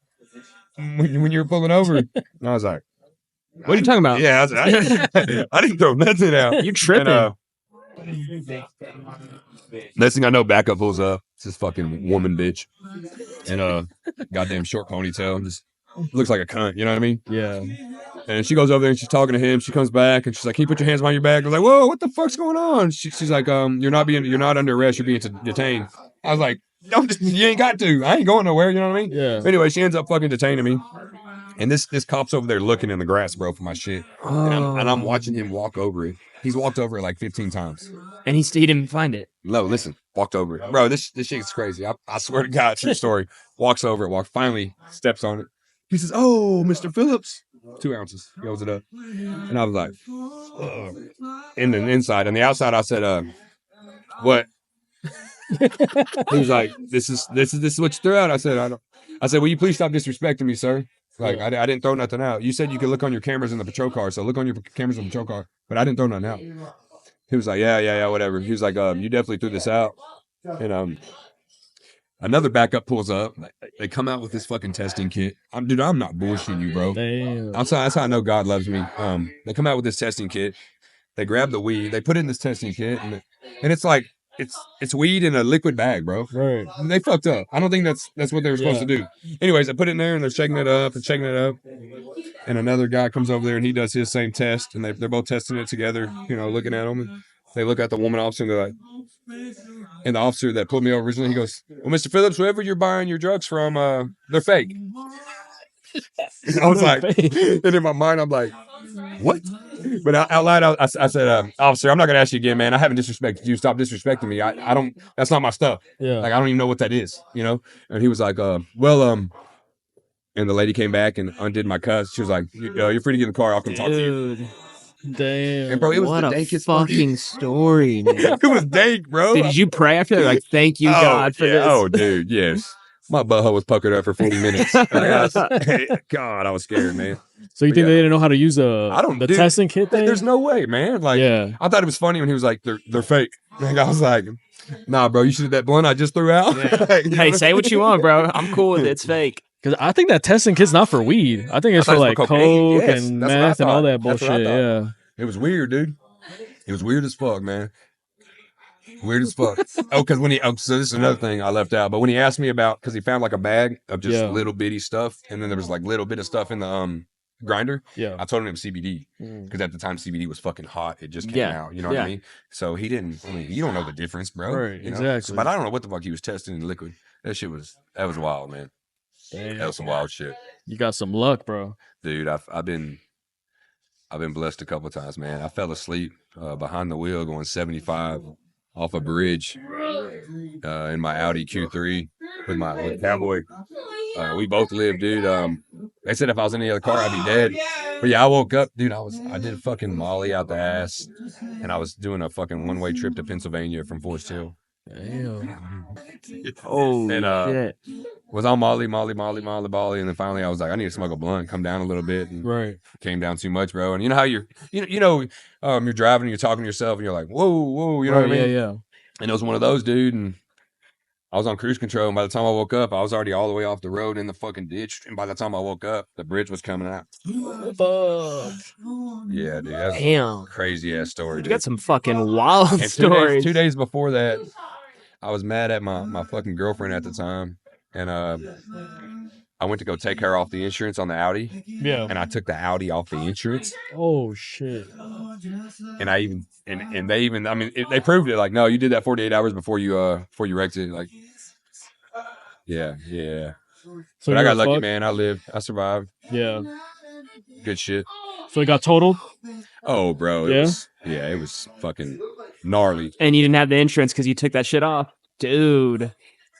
Speaker 3: when you were pulling over." And I was like,
Speaker 1: "What are you talking about?"
Speaker 3: Yeah, I didn't throw nothing out.
Speaker 1: You tripping.
Speaker 3: And, next thing I know, backup pulls up. It's this fucking woman bitch. And goddamn short ponytail. Just looks like a cunt, you know what I mean?
Speaker 2: Yeah.
Speaker 3: And she goes over there and she's talking to him. She comes back and she's like, "Can you put your hands behind your back?" I was like, "Whoa, what the fuck's going on?" She's like, "You're not under arrest, you're being detained." I was like, "Don't, you ain't got to. I ain't going nowhere," you know what I mean?
Speaker 2: Yeah.
Speaker 3: Anyway, she ends up fucking detaining me. And this cop's over there looking in the grass, bro, for my shit. And I'm watching him walk over it. He's walked over it like 15 times.
Speaker 1: And he didn't find it.
Speaker 3: No, listen, walked over it. Bro, this shit's crazy. I swear to God, true story. Walks over it, finally steps on it. He says, "Oh, Mr. Phillips." 2 ounces. He holds it up. And I was like, in the inside. On the outside, I said, "What?" He was like, "This is what you threw out." I said, "I don't." I said, "Will you please stop disrespecting me, sir? Like, I didn't throw nothing out. You said you could look on your cameras in the patrol car, so look on your cameras in the patrol car. But I didn't throw nothing out." He was like, "Yeah, whatever." He was like, "You definitely threw this out." And another backup pulls up. They come out with this fucking testing kit. I'm not bullshitting you, bro.
Speaker 2: Damn.
Speaker 3: That's how I know God loves me. They come out with this testing kit. They grab the weed. They put it in this testing kit, and it's like it's weed in a liquid bag, bro.
Speaker 2: Right.
Speaker 3: They fucked up. I don't think that's what they were supposed to do. Anyways, I put it in there, and they're checking it up. And another guy comes over there, and he does his same test, and they're both testing it together. You know, looking at them. And they look at the woman officer, and they're like, and the officer that pulled me over originally, he goes, "Well, Mr. Phillips, whoever you're buying your drugs from, they're fake." I was like, and in my mind, I'm like, "What?" But out loud, I said, "Officer, I'm not gonna ask you again, man. I haven't disrespected you. Stop disrespecting me. I don't. That's not my stuff.
Speaker 2: Yeah.
Speaker 3: Like I don't even know what that is, you know." And he was like, "Well." And the lady came back and undid my cuffs. She was like, "You're free to get in the car. I'll come talk to you."
Speaker 1: Dude,
Speaker 2: Damn.
Speaker 3: And bro, it was
Speaker 1: what
Speaker 3: the
Speaker 1: a
Speaker 3: dankest
Speaker 1: fucking story, man.
Speaker 3: It was dank, bro.
Speaker 1: Did you pray after that? Like, thank you, God, for this.
Speaker 3: Oh, dude, yes. My butthole was puckered up for 40 minutes. God, I was scared, man.
Speaker 2: So you think they didn't know how to use
Speaker 3: dude,
Speaker 2: testing kit thing?
Speaker 3: There's no way, man. Like,
Speaker 2: Yeah.
Speaker 3: I thought it was funny when he was like, they're fake. Like, I was like, nah, bro, you should have that blunt I just threw out.
Speaker 1: Yeah. Hey, say what you want, bro. I'm cool with it. It's fake.
Speaker 2: Because I think that testing kit's not for weed. I think it's for like
Speaker 3: cocaine.
Speaker 2: coke
Speaker 3: Yes,
Speaker 2: and
Speaker 3: that's what I
Speaker 2: meth and all
Speaker 3: thought.
Speaker 2: that
Speaker 3: That's what I
Speaker 2: bullshit.
Speaker 3: thought.
Speaker 2: Yeah.
Speaker 3: It was weird, dude. It was weird as fuck, man. Weird as fuck. Oh, because so this is another thing I left out. But when he asked me about, because he found like a bag of just little bitty stuff, and then there was like little bit of stuff in the grinder.
Speaker 2: Yeah.
Speaker 3: I told him it was CBD because at the time CBD was fucking hot. It just came out. You know what I mean? So he didn't. I mean, you don't know the difference, bro.
Speaker 2: Right.
Speaker 3: You know?
Speaker 2: Exactly.
Speaker 3: But I don't know what the fuck he was testing in the liquid. That was wild, man.
Speaker 2: Damn.
Speaker 3: That was some wild shit,
Speaker 2: You got some luck, bro.
Speaker 3: dude. I've been blessed a couple of times, man. I fell asleep behind the wheel going 75 off a bridge in my Audi Q3 with Cowboy. We both lived, dude. They said if I was in any other car, I'd be dead. But yeah, I woke up, dude. I did a fucking Molly out the ass, and I was doing a fucking one-way trip to Pennsylvania from Forest Hill.
Speaker 2: Damn.
Speaker 1: Oh,
Speaker 3: And
Speaker 1: shit.
Speaker 3: was on Molly, and then finally I was like, I need to smoke a blunt, come down a little bit, and
Speaker 2: Right.
Speaker 3: came down too much, bro. And you know how you're driving and you're talking to yourself, and you're like, whoa, you know what I mean?
Speaker 2: Yeah.
Speaker 3: And it was one of those, dude, and I was on cruise control, and by the time I woke up, I was already all the way off the road in the fucking ditch, and by the time I woke up, the bridge was coming out.
Speaker 2: Fuck.
Speaker 3: Yeah, dude, that's
Speaker 1: Damn.
Speaker 3: a crazy-ass story,
Speaker 1: You
Speaker 3: dude.
Speaker 1: got some fucking wild
Speaker 3: And
Speaker 1: stories.
Speaker 3: 2 days before that, I was mad at my fucking girlfriend at the time, and I went to go take her off the insurance on the Audi,
Speaker 2: Yeah.
Speaker 3: and I took the Audi off the insurance,
Speaker 2: Oh shit.
Speaker 3: and I even and they even, I mean, they proved it. Like, no, you did that 48 hours before you wrecked it. Like, yeah.
Speaker 2: So
Speaker 3: But I
Speaker 2: you
Speaker 3: got
Speaker 2: were
Speaker 3: lucky,
Speaker 2: fucked?
Speaker 3: man. I lived. I survived.
Speaker 2: Yeah.
Speaker 3: Good shit.
Speaker 2: So it got totaled?
Speaker 3: Oh, bro. It was fucking gnarly.
Speaker 1: And you didn't have the insurance because you took that shit off. Dude.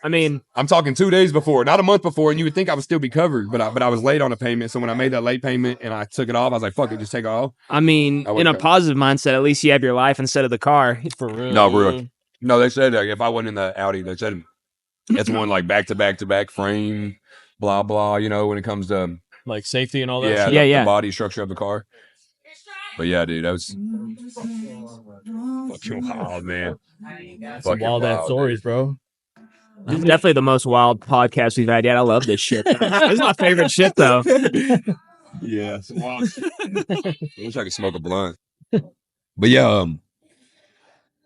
Speaker 1: I mean,
Speaker 3: I'm talking 2 days before, not a month before, and you would think I would still be covered, but I was late on a payment. So when I made that late payment and I took it off, I was like, fuck it, just take it off.
Speaker 1: I mean,
Speaker 3: I would
Speaker 1: in a
Speaker 3: cut.
Speaker 1: positive mindset, at least you have your life instead of the car.
Speaker 2: For real.
Speaker 3: No,
Speaker 2: dude.
Speaker 3: bro. No, they said if I wasn't in the Audi, they said it's one like back to back frame, blah, blah, you know, when it comes to
Speaker 2: Like safety and all that
Speaker 3: yeah,
Speaker 2: shit.
Speaker 3: the
Speaker 1: Yeah.
Speaker 3: body structure of the car. But yeah, dude, that was fucking wild, man.
Speaker 2: Some
Speaker 3: Fucking
Speaker 2: wild ass
Speaker 3: wild,
Speaker 2: stories,
Speaker 3: dude.
Speaker 2: bro.
Speaker 1: This is definitely the most wild podcast we've had yet. I love this shit. This is my favorite shit, though.
Speaker 3: Yeah, it's wild. I wish I could smoke a blunt. But yeah,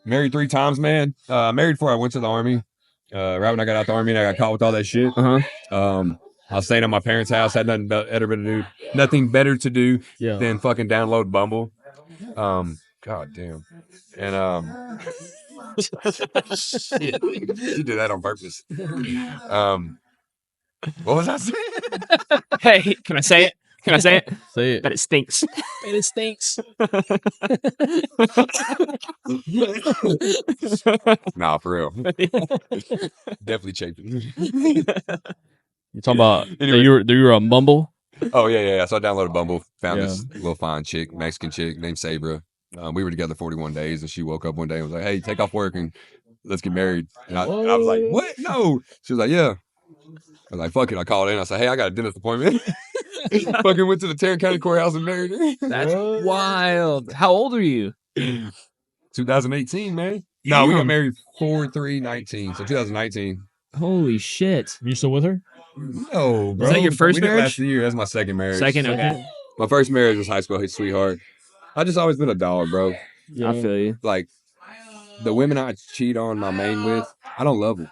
Speaker 3: married 3 times, man. Married before I went to the army. Right when I got out the army and I got caught with all that shit. I was staying at my parents' house, had nothing better to do
Speaker 2: Yeah.
Speaker 3: than fucking download Bumble. God damn. And shit, you did that on purpose. What was I saying?
Speaker 1: Hey, can I say it? Can I say it?
Speaker 2: Say it.
Speaker 1: But it stinks.
Speaker 2: And it stinks.
Speaker 3: Nah, for real. Definitely chafing.
Speaker 2: You talking about
Speaker 3: Anyway.
Speaker 2: you were on Bumble?
Speaker 3: Oh yeah. So I downloaded Bumble, found
Speaker 2: Yeah.
Speaker 3: this little fine chick, Mexican chick named Sabra. We were together 41 days, and she woke up one day and was like, "Hey, take off work and let's get married. And I was like, what? No. She was like, yeah. I was like, fuck it. I called in. I said, hey, I got a dentist appointment. Fucking went to the Tarrant County Courthouse and married her.
Speaker 1: That's wild. How old are you?
Speaker 3: 2018, man. No, we got married 4/3/19. So 2019.
Speaker 1: Holy shit.
Speaker 2: You still with her?
Speaker 3: No, bro.
Speaker 1: Was that your first
Speaker 3: we didn't
Speaker 1: marriage?
Speaker 3: last a year. That's my second marriage.
Speaker 1: Second, okay.
Speaker 3: My first marriage was high school sweetheart. I just always been a dog, bro.
Speaker 1: I feel you.
Speaker 3: Like, the women I cheat on my main with, I don't love them.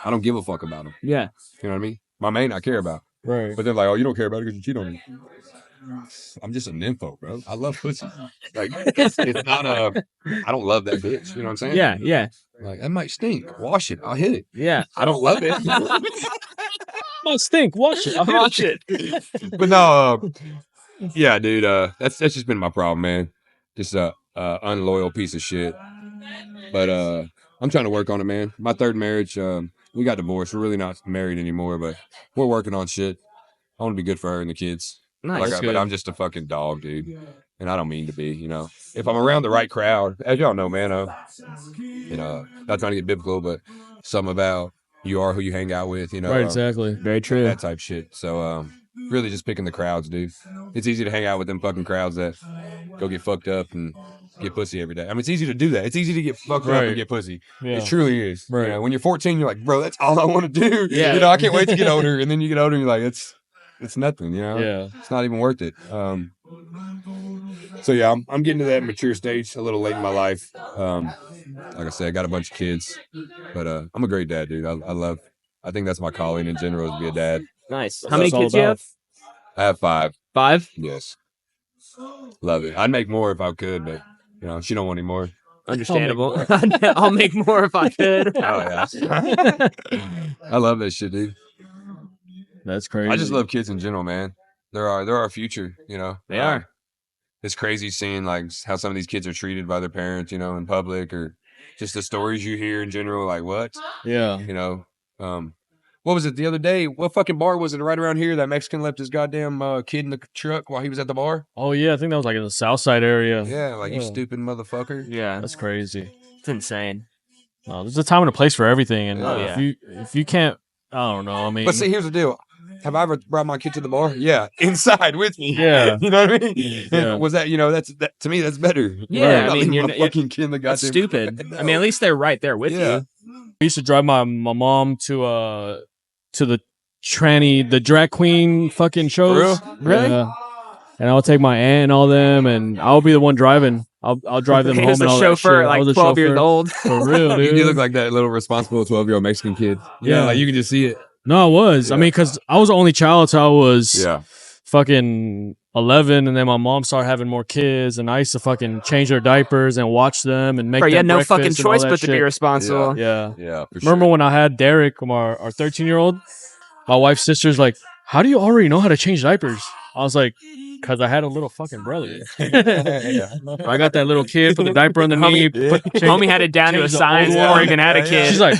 Speaker 3: I don't give a fuck about them.
Speaker 1: Yeah.
Speaker 3: You know what I mean? My main I care about.
Speaker 2: Right.
Speaker 3: But they're like, oh, you don't care about it because you cheat on me. I'm just a nympho, bro. I love pussy. Like, it's not I don't love that bitch. You know what I'm saying?
Speaker 1: Yeah, yeah.
Speaker 3: Like, that might stink. Wash it. I'll hit it.
Speaker 1: Yeah.
Speaker 3: I don't love it.
Speaker 2: Might stink. Watch it.
Speaker 1: Watch it.
Speaker 3: But no, yeah, dude. That's just been my problem, man. Just a unloyal piece of shit. But I'm trying to work on it, man. My third marriage, we got divorced. We're really not married anymore, but we're working on shit. I want to be good for her and the kids.
Speaker 1: Nice.
Speaker 3: But I'm just a fucking dog, dude. And I don't mean to be, you know. If I'm around the right crowd, as y'all know, man, not trying to get biblical, but something about you are who you hang out with, you know.
Speaker 2: Right, exactly.
Speaker 1: Very true.
Speaker 3: That type shit. So, really just picking the crowds, dude. It's easy to hang out with them fucking crowds that go get fucked up and get pussy every day. I mean, it's easy to do that. It's easy to get fucked up and get pussy.
Speaker 2: Yeah.
Speaker 3: It truly is.
Speaker 2: Right.
Speaker 3: You know, when you're 14, you're like, bro, that's all I want to do.
Speaker 1: Yeah.
Speaker 3: You know, I can't wait to get older. And then you get older and you're like, it's nothing, you know?
Speaker 2: Yeah.
Speaker 3: It's not even worth it. So yeah, I'm getting to that mature stage a little late in my life. Like I said, I got a bunch of kids, but I'm a great dad, dude. I think that's my calling in general, is to be a dad.
Speaker 1: Nice.
Speaker 2: That's
Speaker 1: How many
Speaker 2: all
Speaker 1: kids do you
Speaker 2: about.
Speaker 1: have?
Speaker 3: I have 5.
Speaker 1: 5?
Speaker 3: Yes. Love it. I'd make more if I could, but you know, she don't want any more.
Speaker 1: Understandable. I'll make more if I could.
Speaker 3: Oh yeah. I love that shit, dude.
Speaker 2: That's crazy.
Speaker 3: I just love kids in general, man. They're our future, you know.
Speaker 1: They are.
Speaker 3: It's crazy seeing like how some of these kids are treated by their parents, you know, in public, or just the stories you hear in general. Like what?
Speaker 2: Yeah.
Speaker 3: You know, what was it the other day? What fucking bar was it right around here? That Mexican left his goddamn kid in the truck while he was at the bar.
Speaker 2: Oh yeah, I think that was like in the South Side area.
Speaker 3: Yeah, like you stupid motherfucker.
Speaker 1: Yeah.
Speaker 2: That's crazy.
Speaker 1: It's insane.
Speaker 2: No, there's a time and a place for everything, and
Speaker 3: Oh, yeah.
Speaker 2: if you can't, I don't know. I mean,
Speaker 3: But see, here's the deal. Have I ever brought my kid to the bar? Yeah, inside with me.
Speaker 2: Yeah.
Speaker 3: You know what I mean?
Speaker 2: Yeah.
Speaker 3: Was that, you know, that to me, that's better.
Speaker 1: Yeah,
Speaker 3: Not
Speaker 1: I mean,
Speaker 3: leaving
Speaker 1: you're
Speaker 3: my
Speaker 1: you're-
Speaker 3: fucking kid in the
Speaker 1: That's
Speaker 3: goddamn.
Speaker 1: stupid. I mean, at least they're right there with
Speaker 3: Yeah.
Speaker 1: you.
Speaker 2: we used to drive my mom to the drag queen fucking shows.
Speaker 3: For real?
Speaker 1: Really?
Speaker 2: Yeah. And I'll take my aunt and all them, and I'll be the one driving. I'll drive them
Speaker 1: He
Speaker 2: home
Speaker 1: was
Speaker 2: and
Speaker 1: the
Speaker 2: all
Speaker 1: chauffeur,
Speaker 2: that shit. I
Speaker 1: like
Speaker 2: was a
Speaker 1: 12 years
Speaker 2: chauffeur.
Speaker 1: old.
Speaker 2: For real,
Speaker 3: You
Speaker 2: dude.
Speaker 3: do look like that little responsible 12-year-old Mexican kid.
Speaker 2: Yeah.
Speaker 3: Like you can just see it.
Speaker 2: No, I was. I
Speaker 3: Yeah.
Speaker 2: mean, because I was the only child till I was
Speaker 3: Yeah.
Speaker 2: fucking 11, and then my mom started having more kids, and I used to fucking change their diapers and watch them and make
Speaker 1: Bro, you
Speaker 2: them
Speaker 1: had no
Speaker 2: breakfast
Speaker 1: fucking
Speaker 2: and all
Speaker 1: choice
Speaker 2: that
Speaker 1: but to be
Speaker 2: shit.
Speaker 1: responsible.
Speaker 2: Yeah.
Speaker 3: Yeah. For
Speaker 2: Remember
Speaker 3: sure.
Speaker 2: when I had Derek, our 13-year-old? My wife's sister's like, how do you already know how to change diapers? I was like, because I had a little fucking brother. I got that little kid, put the diaper underneath.
Speaker 1: Homie had it down to a
Speaker 2: change the
Speaker 1: science
Speaker 2: old
Speaker 1: before
Speaker 2: one.
Speaker 1: he even had a
Speaker 3: Yeah,
Speaker 1: kid.
Speaker 2: She's like,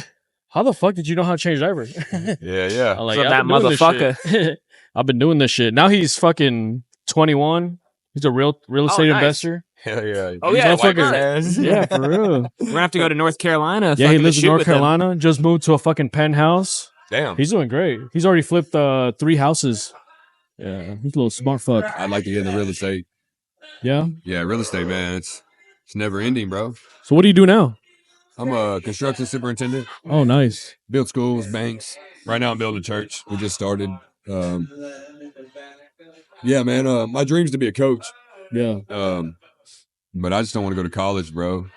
Speaker 2: how the fuck did you know how to change diapers?
Speaker 3: Yeah, yeah.
Speaker 2: I'm like,
Speaker 1: So
Speaker 2: "Yeah,
Speaker 1: that
Speaker 2: I've been doing this
Speaker 1: motherfucker."
Speaker 2: shit." I've been doing this shit. Now he's fucking 21. He's a real estate
Speaker 1: nice.
Speaker 2: investor.
Speaker 3: Hell yeah.
Speaker 1: Oh, yeah,
Speaker 2: He's
Speaker 1: white
Speaker 2: motherfucker-
Speaker 1: guy.
Speaker 2: Yeah, for real.
Speaker 1: We're gonna have to go to North Carolina.
Speaker 2: Yeah, he
Speaker 1: fucking
Speaker 2: lives in
Speaker 1: shoot
Speaker 2: North
Speaker 1: with him.
Speaker 2: Carolina. Just moved to a fucking penthouse.
Speaker 3: Damn.
Speaker 2: He's doing great. He's already flipped 3 houses. Yeah, he's a little smart fuck.
Speaker 3: I'd like to get into real estate.
Speaker 2: Yeah.
Speaker 3: Yeah, real estate, man. It's never ending, bro.
Speaker 2: So what do you do now?
Speaker 3: I'm a construction superintendent.
Speaker 2: Oh, nice.
Speaker 3: Build schools, banks. Right now I'm building a church. We just started. Yeah, man. My dream's to be a coach.
Speaker 2: Yeah.
Speaker 3: But I just don't want to go to college, bro.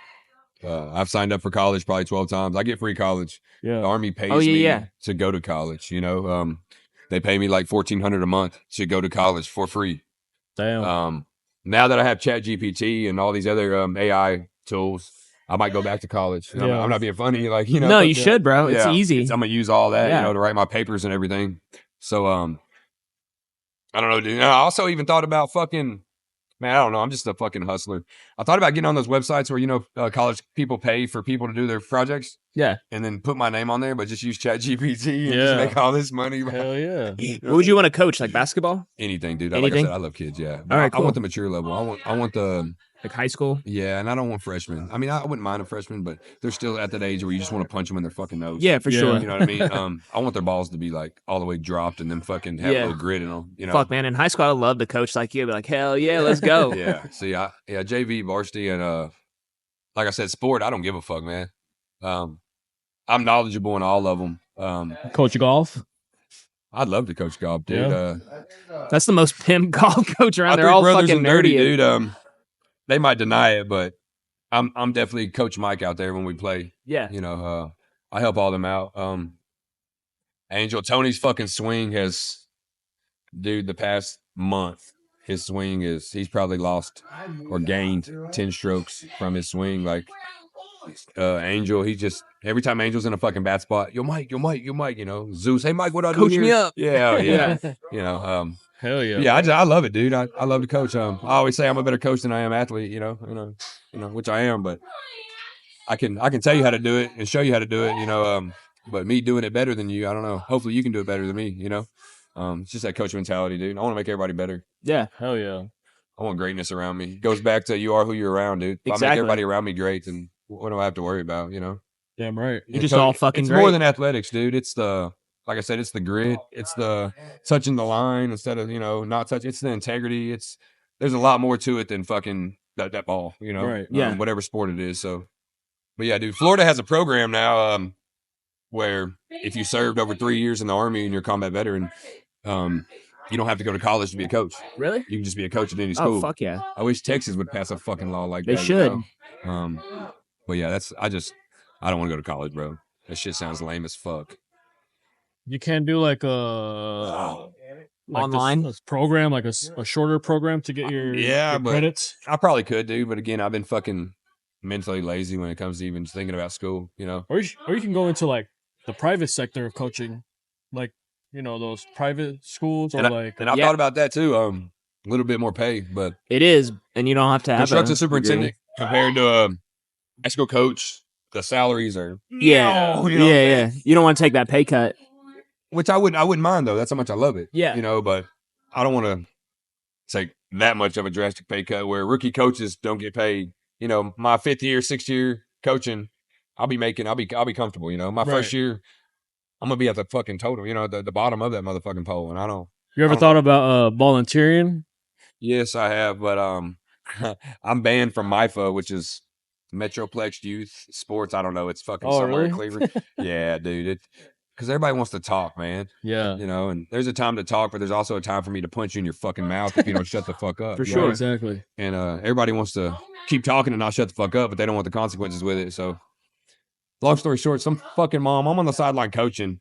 Speaker 3: I've signed up for college probably 12 times. I get free college. The
Speaker 2: Yeah.
Speaker 3: Army pays
Speaker 1: Oh, yeah,
Speaker 3: me
Speaker 1: yeah.
Speaker 3: to go to college. You know, they pay me like $1,400 a month to go to college for free.
Speaker 2: Damn.
Speaker 3: Now that I have Chat GPT and all these other AI tools, I might go back to college. And
Speaker 2: Yeah.
Speaker 3: I'm not being funny, like, you know.
Speaker 1: No, you should, bro. It's
Speaker 3: Yeah.
Speaker 1: easy.
Speaker 3: I'm gonna use all that,
Speaker 1: Yeah.
Speaker 3: you know, to write my papers and everything. So, I don't know, dude. I also even thought about fucking. Man, I don't know. I'm just a fucking hustler. I thought about getting on those websites where, you know, college people pay for people to do their projects
Speaker 1: Yeah.
Speaker 3: and then put my name on there, but just use Chat GPT and
Speaker 2: Yeah.
Speaker 3: just make all this money.
Speaker 2: Hell yeah.
Speaker 1: What would you want to coach? Like basketball?
Speaker 3: Anything, dude.
Speaker 1: Anything?
Speaker 3: Like I said, I love kids. Yeah. But
Speaker 1: All right,
Speaker 3: I
Speaker 1: cool.
Speaker 3: want the mature level. I want the
Speaker 1: Like high school?
Speaker 3: Yeah, and I don't want freshmen. I mean, I wouldn't mind a freshman, but they're still at that age where you just want to punch them in their fucking nose.
Speaker 1: Yeah, for sure.
Speaker 3: You know what I mean? I want their balls to be like all the way dropped and then fucking have a little grit in them. You know?
Speaker 1: Fuck, man. In high school, I love to coach like you. Be like, hell yeah, let's go.
Speaker 3: Yeah. See, JV, varsity, and like I said, sport. I don't give a fuck, man. I'm knowledgeable in all of them.
Speaker 2: Coach golf.
Speaker 3: I'd love to coach golf, dude.
Speaker 2: Yeah.
Speaker 1: That's the most pimp golf coach around. They're
Speaker 3: three
Speaker 1: all
Speaker 3: brothers
Speaker 1: fucking
Speaker 3: are nerdy,
Speaker 1: nerdy.
Speaker 3: dude. They might deny it, but I'm definitely Coach Mike out there when we play.
Speaker 1: Yeah.
Speaker 3: You know, I help all them out. Angel Tony's fucking swing has, dude, the past month, his swing he's probably lost or gained 10 strokes from his swing. Like, Angel, he just, every time Angel's in a fucking bad spot, yo, Mike, you know, Zeus, hey, Mike, what I do
Speaker 1: Coach
Speaker 3: here?
Speaker 1: me up.
Speaker 3: Yeah, you know,
Speaker 2: Hell yeah.
Speaker 3: yeah, I love it, dude. I love to coach. I always say I'm a better coach than I am athlete, you know, which I am, but I can tell you how to do it and show you how to do it, you know, but me doing it better than you, I don't know. Hopefully you can do it better than me, you know. It's just that coach mentality, dude. I want to make everybody better.
Speaker 1: Yeah.
Speaker 2: Hell yeah.
Speaker 3: I want greatness around me. It goes back to you are who you're around, dude. If I make everybody around me great, then what do I have to worry about, you know?
Speaker 2: Damn right.
Speaker 1: You're just all fucking
Speaker 3: It's
Speaker 1: great.
Speaker 3: more than athletics, dude. It's like I said, it's the grit. It's the touching the line instead of, you know, not touch. It's the integrity. There's a lot more to it than fucking that ball, you know?
Speaker 2: Right.
Speaker 1: Yeah.
Speaker 3: Whatever sport it is. So, but yeah, dude, Florida has a program now where if you served over 3 years in the Army and you're a combat veteran, you don't have to go to college to be a coach.
Speaker 1: Really?
Speaker 3: You can just be a coach at any school.
Speaker 1: Oh, fuck yeah.
Speaker 3: I wish Texas would pass a fucking law like
Speaker 1: They
Speaker 3: that.
Speaker 1: should.
Speaker 3: You know? But yeah, I don't want to go to college, bro. That shit sounds lame as fuck.
Speaker 2: You can't do like a
Speaker 1: Online?
Speaker 2: this program, like a shorter program to get your
Speaker 3: but
Speaker 2: credits.
Speaker 3: I probably could, dude. But again, I've been fucking mentally lazy when it comes to even thinking about school, you know?
Speaker 2: Or you can go into like the private sector of coaching, like, you know, those private schools or
Speaker 3: And I've thought about that too. A little bit more pay, but
Speaker 1: It is, and you don't have to have
Speaker 3: construction
Speaker 1: a
Speaker 3: superintendent compared to a high school coach, the salaries are
Speaker 1: Yeah.
Speaker 3: you know?
Speaker 1: Yeah. You don't want to take that pay cut.
Speaker 3: Which I wouldn't mind though. That's how much I love it.
Speaker 1: Yeah.
Speaker 3: You know, but I don't want to take that much of a drastic pay cut where rookie coaches don't get paid. You know, my 5th year, 6th year coaching, I'll be comfortable, you know. My first year, I'm gonna be at the fucking total, you know, the bottom of that motherfucking pole. And I don't
Speaker 2: You ever thought about volunteering?
Speaker 3: Yes, I have, but I'm banned from MIFA, which is Metroplex Youth Sports. I don't know. It's fucking somewhere in
Speaker 2: really?
Speaker 3: Cleveland. Yeah, dude. Because everybody wants to talk, man.
Speaker 2: Yeah.
Speaker 3: You know, and there's a time to talk, but there's also a time for me to punch you in your fucking mouth if you don't shut the fuck up.
Speaker 1: For
Speaker 3: you
Speaker 1: sure.
Speaker 3: know?
Speaker 2: Exactly.
Speaker 3: And everybody wants to keep talking and not shut the fuck up, but they don't want the consequences with it. So, long story short, some fucking mom, I'm on the sideline coaching,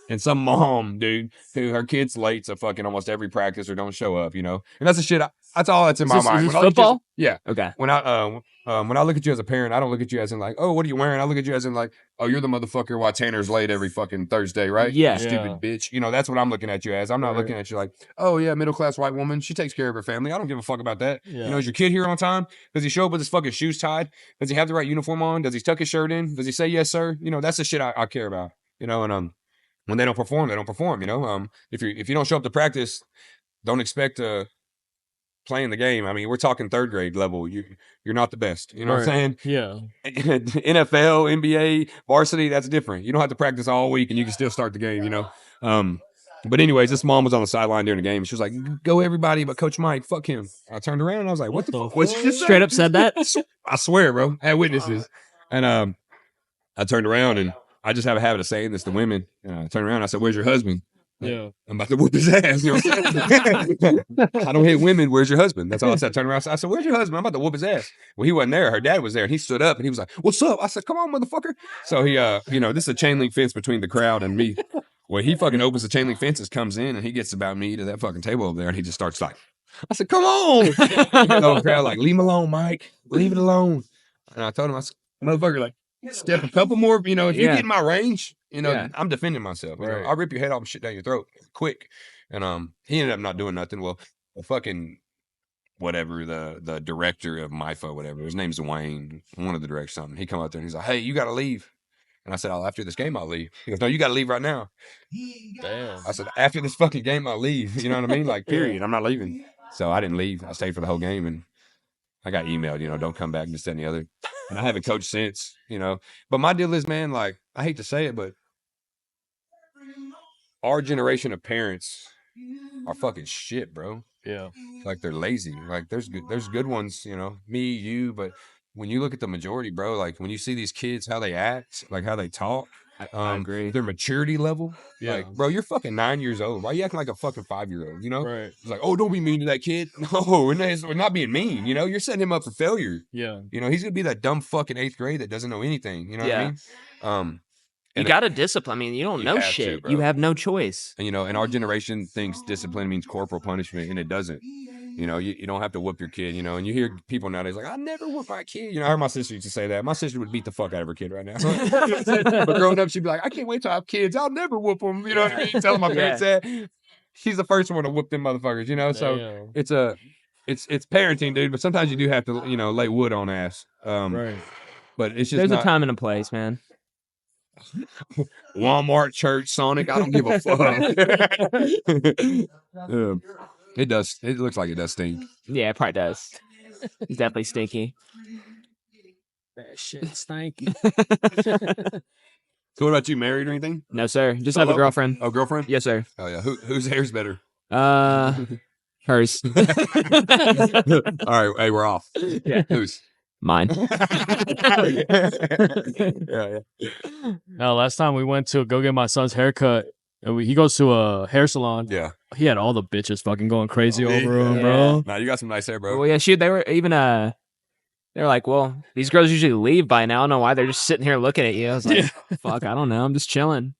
Speaker 3: and some mom, dude, who her kid's late to fucking almost every practice or don't show up, you know? And that's the shit, that's all that's in my mind.
Speaker 1: Is this
Speaker 3: When I look at you
Speaker 1: football?
Speaker 3: yeah.
Speaker 1: Okay.
Speaker 3: When I look at you as a parent, I don't look at you as in like, oh, what are you wearing? I look at you as in like, oh, you're the motherfucker why Tanner's late every fucking Thursday, right?
Speaker 1: Yeah.
Speaker 3: You stupid bitch. You know, that's what I'm looking at you as. I'm not looking at you like, oh yeah, middle class white woman. She takes care of her family. I don't give a fuck about that.
Speaker 2: Yeah.
Speaker 3: You know, is your kid here on time? Does he show up with his fucking shoes tied? Does he have the right uniform on? Does he tuck his shirt in? Does he say yes, sir? You know, that's the shit I care about. You know, and when they don't perform, they don't perform. You know, if you don't show up to practice, don't expect to play in the game. I mean, we're talking 3rd grade level. You're not the best. You know what I'm saying?
Speaker 2: Yeah.
Speaker 3: NFL, NBA, varsity, that's different. You don't have to practice all week and you can still start the game, you know? But anyways, this mom was on the sideline during the game. She was like, go everybody but Coach Mike. Fuck him. I turned around and I was like, what the fuck? What's she
Speaker 1: Straight up said that?
Speaker 3: I swear, bro. I had witnesses. And I turned around and I just have a habit of saying this to women. And I turned around and I said, where's your husband?
Speaker 2: Yeah.
Speaker 3: I'm about to whoop his ass. You know what I'm saying? I don't hit women. Where's your husband? That's all I said. Turn around. I said, where's your husband? I'm about to whoop his ass. Well, he wasn't there. Her dad was there. And he stood up and he was like, what's up? I said, come on, motherfucker. So he, you know, this is a chain link fence between the crowd and me. Well, he fucking opens the chain link fences, comes in, and he gets about me to that fucking table over there. And he just starts like, I said, come on. The whole crowd like, leave him alone, Mike. Leave it alone. And I told him, I said, motherfucker, like, step a couple more, you know, if you get in my range, you know, I'm defending myself. You know, I'll rip your head off and shit down your throat quick. And he ended up not doing nothing. Well, the fucking whatever, the director of MIFA, whatever, his name's Wayne, one of the directors, something. He come out there and he's like, hey, you gotta leave. And I said, oh, after this game, I'll leave. He goes, no, you gotta leave right now.
Speaker 2: Damn.
Speaker 3: I said, after this fucking game, I'll leave. You know what I mean? Like, period. I'm not leaving. So I didn't leave. I stayed for the whole game. And I got emailed, don't come back, this, that, and the other. And I haven't coached since, But my deal is, man, like, I hate to say it, but our generation of parents are fucking shit, bro.
Speaker 2: Yeah.
Speaker 3: Like, they're lazy. Like, there's good ones, me, you, but when you look at the majority, bro, like, when you see these kids, how they act, like, how they talk,
Speaker 1: I agree.
Speaker 3: their maturity level,
Speaker 2: Yeah.
Speaker 3: like, bro, you're fucking 9 years old. Why are you acting like a fucking 5-year-old,
Speaker 2: Right.
Speaker 3: It's like, oh, don't be mean to that kid. No, we're not being mean, you're setting him up for failure.
Speaker 2: Yeah.
Speaker 3: He's gonna be that dumb fucking 8th grade that doesn't know anything, what I mean?
Speaker 1: You got to discipline. I mean, you don't
Speaker 3: You
Speaker 1: know
Speaker 3: have to,
Speaker 1: shit.
Speaker 3: bro.
Speaker 1: You have no choice.
Speaker 3: And, and our generation thinks discipline means corporal punishment, and it doesn't. You don't have to whoop your kid, and you hear people nowadays like, I never whoop my kid. I heard my sister used to say that. My sister would beat the fuck out of her kid right now. But growing up, she'd be like, I can't wait to have kids. I'll never whoop them. You know what I mean? Telling my parents that. She's the first one to whoop them motherfuckers, So it's parenting, dude. But sometimes you do have to, lay wood on ass.
Speaker 2: Right.
Speaker 3: But it's just
Speaker 1: There's a time and a place, man.
Speaker 3: Walmart, church, Sonic. I don't give a fuck. It does. It looks like it does stink.
Speaker 1: Yeah, it probably does. It's definitely stinky.
Speaker 2: That shit stinky.
Speaker 3: So what about you? Married or anything?
Speaker 1: No, sir. Just have a girlfriend.
Speaker 3: Oh, girlfriend?
Speaker 1: Yes, sir.
Speaker 3: Oh yeah. Whose hair's better?
Speaker 1: Hers.
Speaker 3: All right. Hey, we're off.
Speaker 1: Yeah.
Speaker 3: Whose?
Speaker 1: Mine.
Speaker 3: Yeah.
Speaker 2: Now, last time we went to go get my son's haircut, and he goes to a hair salon.
Speaker 3: Yeah.
Speaker 2: He had all the bitches fucking going crazy over him,
Speaker 1: Yeah.
Speaker 2: bro.
Speaker 3: Nah, you got some nice hair, bro.
Speaker 1: Well, yeah, shoot. They were even they were like, well, these girls usually leave by now. I don't know why they're just sitting here looking at you. I was like, fuck, I don't know. I'm just chilling.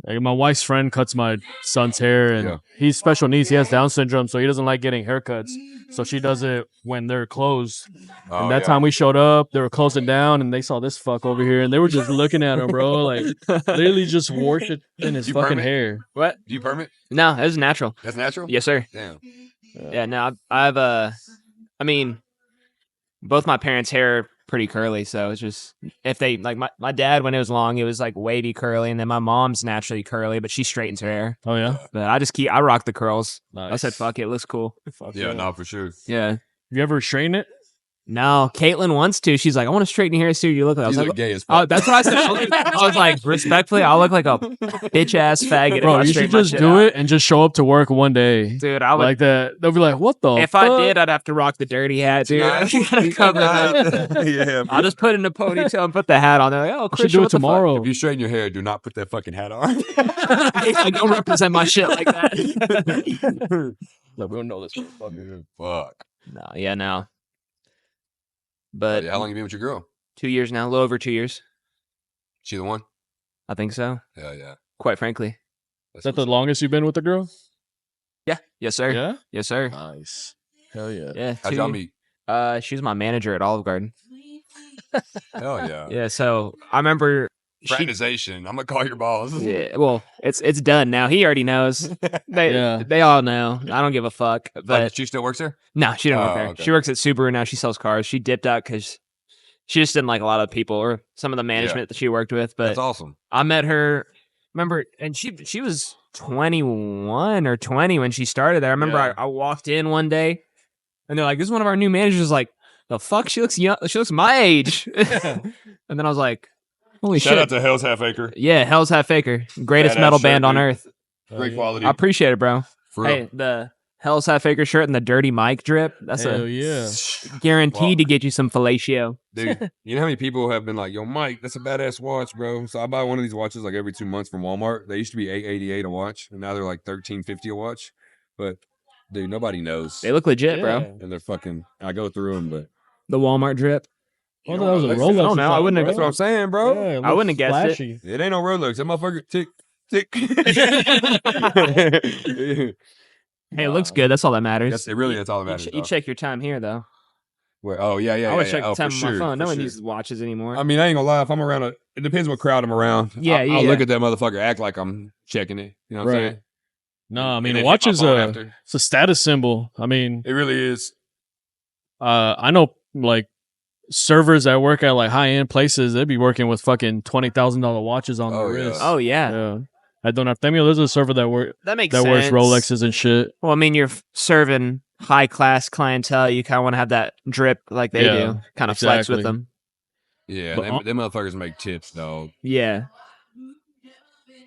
Speaker 2: Like, my wife's friend cuts my son's hair, and he's special needs. He has Down syndrome, so he doesn't like getting haircuts. So she does it when they're closed.
Speaker 3: Oh,
Speaker 2: And that time we showed up, they were closing down, and they saw this fuck over here, and they were just looking at him, bro. Like, literally just worshiping his
Speaker 3: You
Speaker 2: fucking
Speaker 3: permit?
Speaker 2: hair.
Speaker 1: What?
Speaker 3: Do you permit?
Speaker 1: No, it was natural.
Speaker 3: That's natural?
Speaker 1: Yes, sir.
Speaker 3: Damn.
Speaker 1: Yeah, no, I've I mean, both my parents' hair are pretty curly, so it's just if they like my dad when it was long, it was like wavy curly, and then my mom's naturally curly, but she straightens her hair.
Speaker 2: Oh, yeah?
Speaker 1: But I rock the curls.
Speaker 2: Nice.
Speaker 1: I said, fuck it, looks cool.
Speaker 2: Fuck
Speaker 3: Yeah, no, for sure.
Speaker 1: Yeah.
Speaker 2: You ever straighten it?
Speaker 1: No, Caitlin wants to. She's like, I want to straighten your hair, see what you look like. I was
Speaker 3: You
Speaker 1: like,
Speaker 3: look gay as
Speaker 1: oh,
Speaker 3: fuck.
Speaker 1: that's what I said. I was like, respectfully, I look like a bitch ass faggot. if
Speaker 2: Bro,
Speaker 1: I
Speaker 2: you
Speaker 1: straighten
Speaker 2: should
Speaker 1: my
Speaker 2: just
Speaker 1: shit
Speaker 2: do
Speaker 1: out.
Speaker 2: it and just show up to work one day.
Speaker 1: Dude. I would.
Speaker 2: Like that. They'll be like, what the
Speaker 1: If
Speaker 2: fuck?
Speaker 1: I did, I'd have to rock the dirty hat, dude. You gotta cover that.
Speaker 3: Yeah.
Speaker 1: I'll just put it in a ponytail and put the hat on. They're like, oh,
Speaker 2: You should
Speaker 1: Christian,
Speaker 2: do it
Speaker 1: what the fuck?
Speaker 2: tomorrow.
Speaker 3: If you straighten your hair, do not put that fucking hat on.
Speaker 1: I don't represent my shit like that.
Speaker 2: Like, we don't know this motherfucker.
Speaker 3: Fuck.
Speaker 1: No, yeah, no.
Speaker 3: Oh,
Speaker 1: But
Speaker 3: yeah, how long you been with your girl?
Speaker 1: 2 years now, a little over 2 years.
Speaker 3: She the one?
Speaker 1: I think so.
Speaker 3: Yeah.
Speaker 1: Quite frankly.
Speaker 2: Is that the longest you've been with the girl?
Speaker 1: Yeah. Yes, sir.
Speaker 2: Yeah?
Speaker 1: Yes, sir.
Speaker 2: Nice. Hell yeah.
Speaker 1: Yeah.
Speaker 3: How'd
Speaker 1: 2
Speaker 3: y'all
Speaker 1: years.
Speaker 3: meet?
Speaker 1: She was my manager at Olive Garden.
Speaker 3: Hell yeah.
Speaker 1: Yeah. So I remember.
Speaker 3: Fraternization. I'm gonna call your boss.
Speaker 1: Yeah. Well, it's done now. He already knows. They all know. I don't give a fuck. But
Speaker 3: she still works there?
Speaker 1: no, she don't work there.
Speaker 3: Okay.
Speaker 1: She works at Subaru now. She sells cars. She dipped out because she just didn't like a lot of people or some of the management that she worked with. But
Speaker 3: That's awesome.
Speaker 1: I met her. Remember, and she was 21 or 20 when she started there. I remember
Speaker 2: Yeah.
Speaker 1: I walked in one day, and they're like, "This is one of our new managers." Like, the fuck, she looks young. She looks my age. And then I was like, "Holy
Speaker 3: Shout
Speaker 1: shit!"
Speaker 3: out to Hell's Half Acre.
Speaker 1: Yeah, Hell's Half Acre, greatest
Speaker 3: Badass
Speaker 1: metal
Speaker 3: shirt,
Speaker 1: band on
Speaker 3: dude.
Speaker 1: earth.
Speaker 3: Great quality.
Speaker 1: I appreciate it, bro.
Speaker 3: For real.
Speaker 1: Hey, the Hell's Half Acre shirt and the Dirty Mike drip. That's
Speaker 2: Hell
Speaker 1: a
Speaker 2: yeah.
Speaker 1: guaranteed to get you some fellatio.
Speaker 3: Dude, you know how many people have been like, yo, Mike, that's a badass watch, bro. So I buy one of these watches like every 2 months from Walmart. They used to be $888 a watch, and now they're like $1350 a watch. But dude, nobody knows.
Speaker 1: They look legit,
Speaker 2: Yeah.
Speaker 1: bro.
Speaker 3: And they're fucking, I go through them, but
Speaker 1: The Walmart drip.
Speaker 2: Oh, that was a
Speaker 3: I
Speaker 2: Rolex.
Speaker 1: don't know. I wouldn't have-
Speaker 3: that's what I'm saying, bro.
Speaker 2: Yeah, it
Speaker 1: I wouldn't
Speaker 2: looks
Speaker 1: have guessed
Speaker 2: flashy.
Speaker 3: It ain't no Rolex. That motherfucker tick, tick.
Speaker 1: Hey, it looks good. That's all that matters.
Speaker 3: That's all that matters.
Speaker 1: You
Speaker 3: dog.
Speaker 1: check your time here, though.
Speaker 3: Where, oh, yeah.
Speaker 1: I always
Speaker 3: yeah.
Speaker 1: check
Speaker 3: Oh,
Speaker 1: the time
Speaker 3: for
Speaker 1: on my
Speaker 3: sure,
Speaker 1: phone. No
Speaker 3: for
Speaker 1: one
Speaker 3: sure.
Speaker 1: uses watches anymore.
Speaker 3: I mean, I ain't gonna lie. If I'm around it depends what crowd I'm around.
Speaker 1: Yeah,
Speaker 3: I'll
Speaker 1: yeah.
Speaker 3: look at that motherfucker, act like I'm checking it. You know what I'm
Speaker 2: Right.
Speaker 3: saying?
Speaker 2: No, I
Speaker 3: And
Speaker 2: mean,
Speaker 3: then
Speaker 2: a watch
Speaker 3: hit my
Speaker 2: is
Speaker 3: phone
Speaker 2: a,
Speaker 3: after.
Speaker 2: it's a status symbol. I mean,
Speaker 3: It really is.
Speaker 2: I know like servers that work at like high end places, they'd be working with fucking $20,000 watches on
Speaker 3: Oh,
Speaker 2: their
Speaker 3: yeah.
Speaker 2: wrist.
Speaker 1: Oh, yeah.
Speaker 2: Yeah. I don't have. There's a server that
Speaker 1: That makes
Speaker 2: that
Speaker 1: sense.
Speaker 2: wears Rolexes and shit.
Speaker 1: Well, I mean, you're serving high class clientele. You kind of want to have that drip like they
Speaker 2: Yeah,
Speaker 1: do. Kind of flex with
Speaker 2: exactly.
Speaker 1: them.
Speaker 3: Yeah,
Speaker 2: But,
Speaker 3: them motherfuckers make tips, dog.
Speaker 1: Yeah.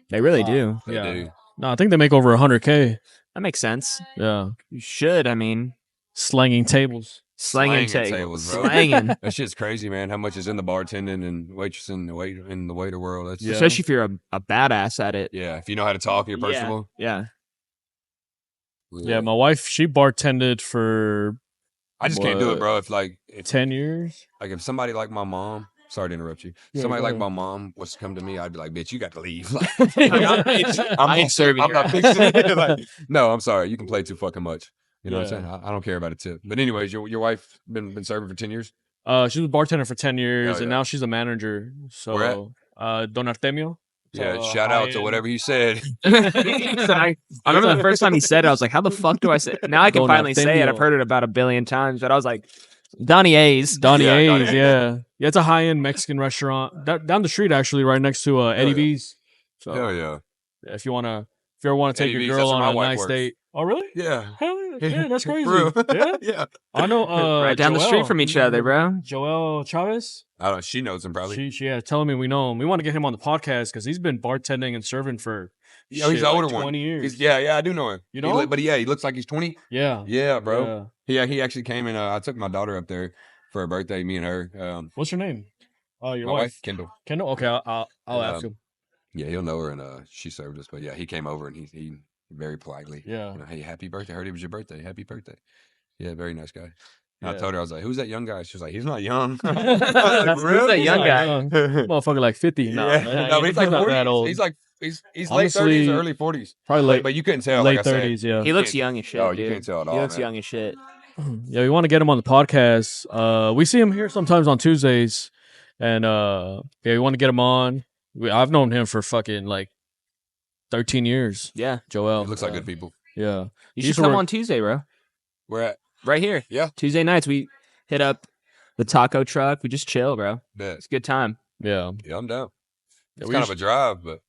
Speaker 1: They really do.
Speaker 3: They do.
Speaker 2: No, I think they make over 100K.
Speaker 1: That makes sense.
Speaker 2: Yeah,
Speaker 1: You should. I mean,
Speaker 2: slanging tables.
Speaker 1: slanging
Speaker 3: Slanging
Speaker 1: tables.
Speaker 3: tables, bro.
Speaker 1: Slanging.
Speaker 3: That shit's crazy, man. How much is in the bartending and waitressing, in the waiter world? That's
Speaker 2: Yeah.
Speaker 1: Especially if you're a badass at it.
Speaker 3: yeah. If you know how to talk, you're personable.
Speaker 1: Yeah.
Speaker 2: Yeah, my wife, she bartended for
Speaker 3: I just can't do it, bro. If
Speaker 2: 10 years.
Speaker 3: like if somebody like my mom, sorry to interrupt you.
Speaker 2: Yeah,
Speaker 3: Somebody
Speaker 2: go
Speaker 3: like
Speaker 2: ahead.
Speaker 3: my mom was to come to me, I'd be like, bitch, you got to leave.
Speaker 1: I ain't serving
Speaker 3: I'm
Speaker 1: you.
Speaker 3: not fixing it. Like, no, I'm sorry. You can play too fucking much. You know what I'm
Speaker 2: Yeah.
Speaker 3: saying? I don't care about a tip. But anyways, your wife been serving for 10 years?
Speaker 2: She was bartending for 10 years,
Speaker 3: Hell
Speaker 2: and
Speaker 3: yeah.
Speaker 2: now she's a manager. So,
Speaker 3: Where
Speaker 2: Don Artemio.
Speaker 3: Yeah, shout out to whatever he said.
Speaker 1: I remember the first time he said it, I was like, how the fuck do I say it? Now I can
Speaker 2: Don
Speaker 1: finally say it. I've
Speaker 2: Artemio.
Speaker 1: heard it about a billion times, but I was like, Donnie A's.
Speaker 2: Donnie
Speaker 3: Yeah,
Speaker 2: A's,
Speaker 3: Donnie A's.
Speaker 2: yeah. Yeah, it's a high-end Mexican restaurant. Down the street, actually, right next to Eddie
Speaker 3: yeah.
Speaker 2: V's. So,
Speaker 3: Hell yeah.
Speaker 2: if you ever want to take
Speaker 3: Eddie
Speaker 2: your
Speaker 3: V's,
Speaker 2: girl
Speaker 3: that's where
Speaker 2: on
Speaker 3: my
Speaker 2: a
Speaker 3: wife
Speaker 2: nice
Speaker 3: works.
Speaker 2: date. Oh, really?
Speaker 3: Yeah.
Speaker 2: Hell yeah, that's crazy.
Speaker 3: For real.
Speaker 2: Yeah,
Speaker 3: Yeah.
Speaker 2: I know.
Speaker 1: Right down the street from each other, bro.
Speaker 2: Joel Chavez.
Speaker 3: I don't know. She knows him probably.
Speaker 2: She telling me we know him. We want to get him on the podcast because he's been bartending and serving for
Speaker 3: Yeah, he's
Speaker 2: shit,
Speaker 3: the older
Speaker 2: like
Speaker 3: one.
Speaker 2: 20 years.
Speaker 3: Yeah, I do know him.
Speaker 2: You know him?
Speaker 3: But yeah, he looks like he's 20.
Speaker 2: Yeah.
Speaker 3: Yeah, bro.
Speaker 2: Yeah.
Speaker 3: Yeah, he actually came in. I took my daughter up there for her birthday, me and her.
Speaker 2: What's your name? Oh, your
Speaker 3: My
Speaker 2: wife.
Speaker 3: wife, Kendall.
Speaker 2: Kendall? Okay, I'll ask him.
Speaker 3: Yeah, he'll know her, and she served us. But yeah, he came over and he very politely.
Speaker 2: Yeah.
Speaker 3: You know, hey, happy birthday! I heard it was your birthday. Happy birthday! Yeah, very nice guy. And I
Speaker 2: Yeah.
Speaker 3: told her, I was like, "Who's that young guy?" She was like, "He's not young."
Speaker 1: Who's that young guy?
Speaker 2: Motherfucker like 50. No,
Speaker 3: Yeah. No, but he's like
Speaker 2: not
Speaker 3: 40.
Speaker 2: that old.
Speaker 3: He's like he's late
Speaker 2: Honestly,
Speaker 3: 30s or early 40s.
Speaker 2: Probably late,
Speaker 3: But you couldn't tell.
Speaker 2: late
Speaker 3: like I said.
Speaker 2: 30s, yeah.
Speaker 1: He looks
Speaker 3: can't-
Speaker 1: young as shit.
Speaker 3: Oh, you
Speaker 1: dude.
Speaker 3: can't tell at all.
Speaker 1: He looks
Speaker 3: man.
Speaker 1: young as shit.
Speaker 2: Yeah, we want to get him on the podcast. We see him here sometimes on Tuesdays. And yeah, we want to get him on. I've known him for fucking like 13 years.
Speaker 1: Yeah.
Speaker 2: Joel.
Speaker 3: He looks like good people.
Speaker 2: Yeah.
Speaker 1: You
Speaker 2: He
Speaker 1: should
Speaker 2: used to
Speaker 1: come
Speaker 2: work-
Speaker 1: on Tuesday, bro.
Speaker 3: We're at
Speaker 1: Right here.
Speaker 3: Yeah.
Speaker 1: Tuesday nights, we hit up the taco truck. We just chill, bro.
Speaker 3: bet.
Speaker 1: It's a good time.
Speaker 2: Yeah.
Speaker 3: Yeah, I'm down. It's
Speaker 2: we
Speaker 3: kind
Speaker 2: used-
Speaker 3: of a drive, but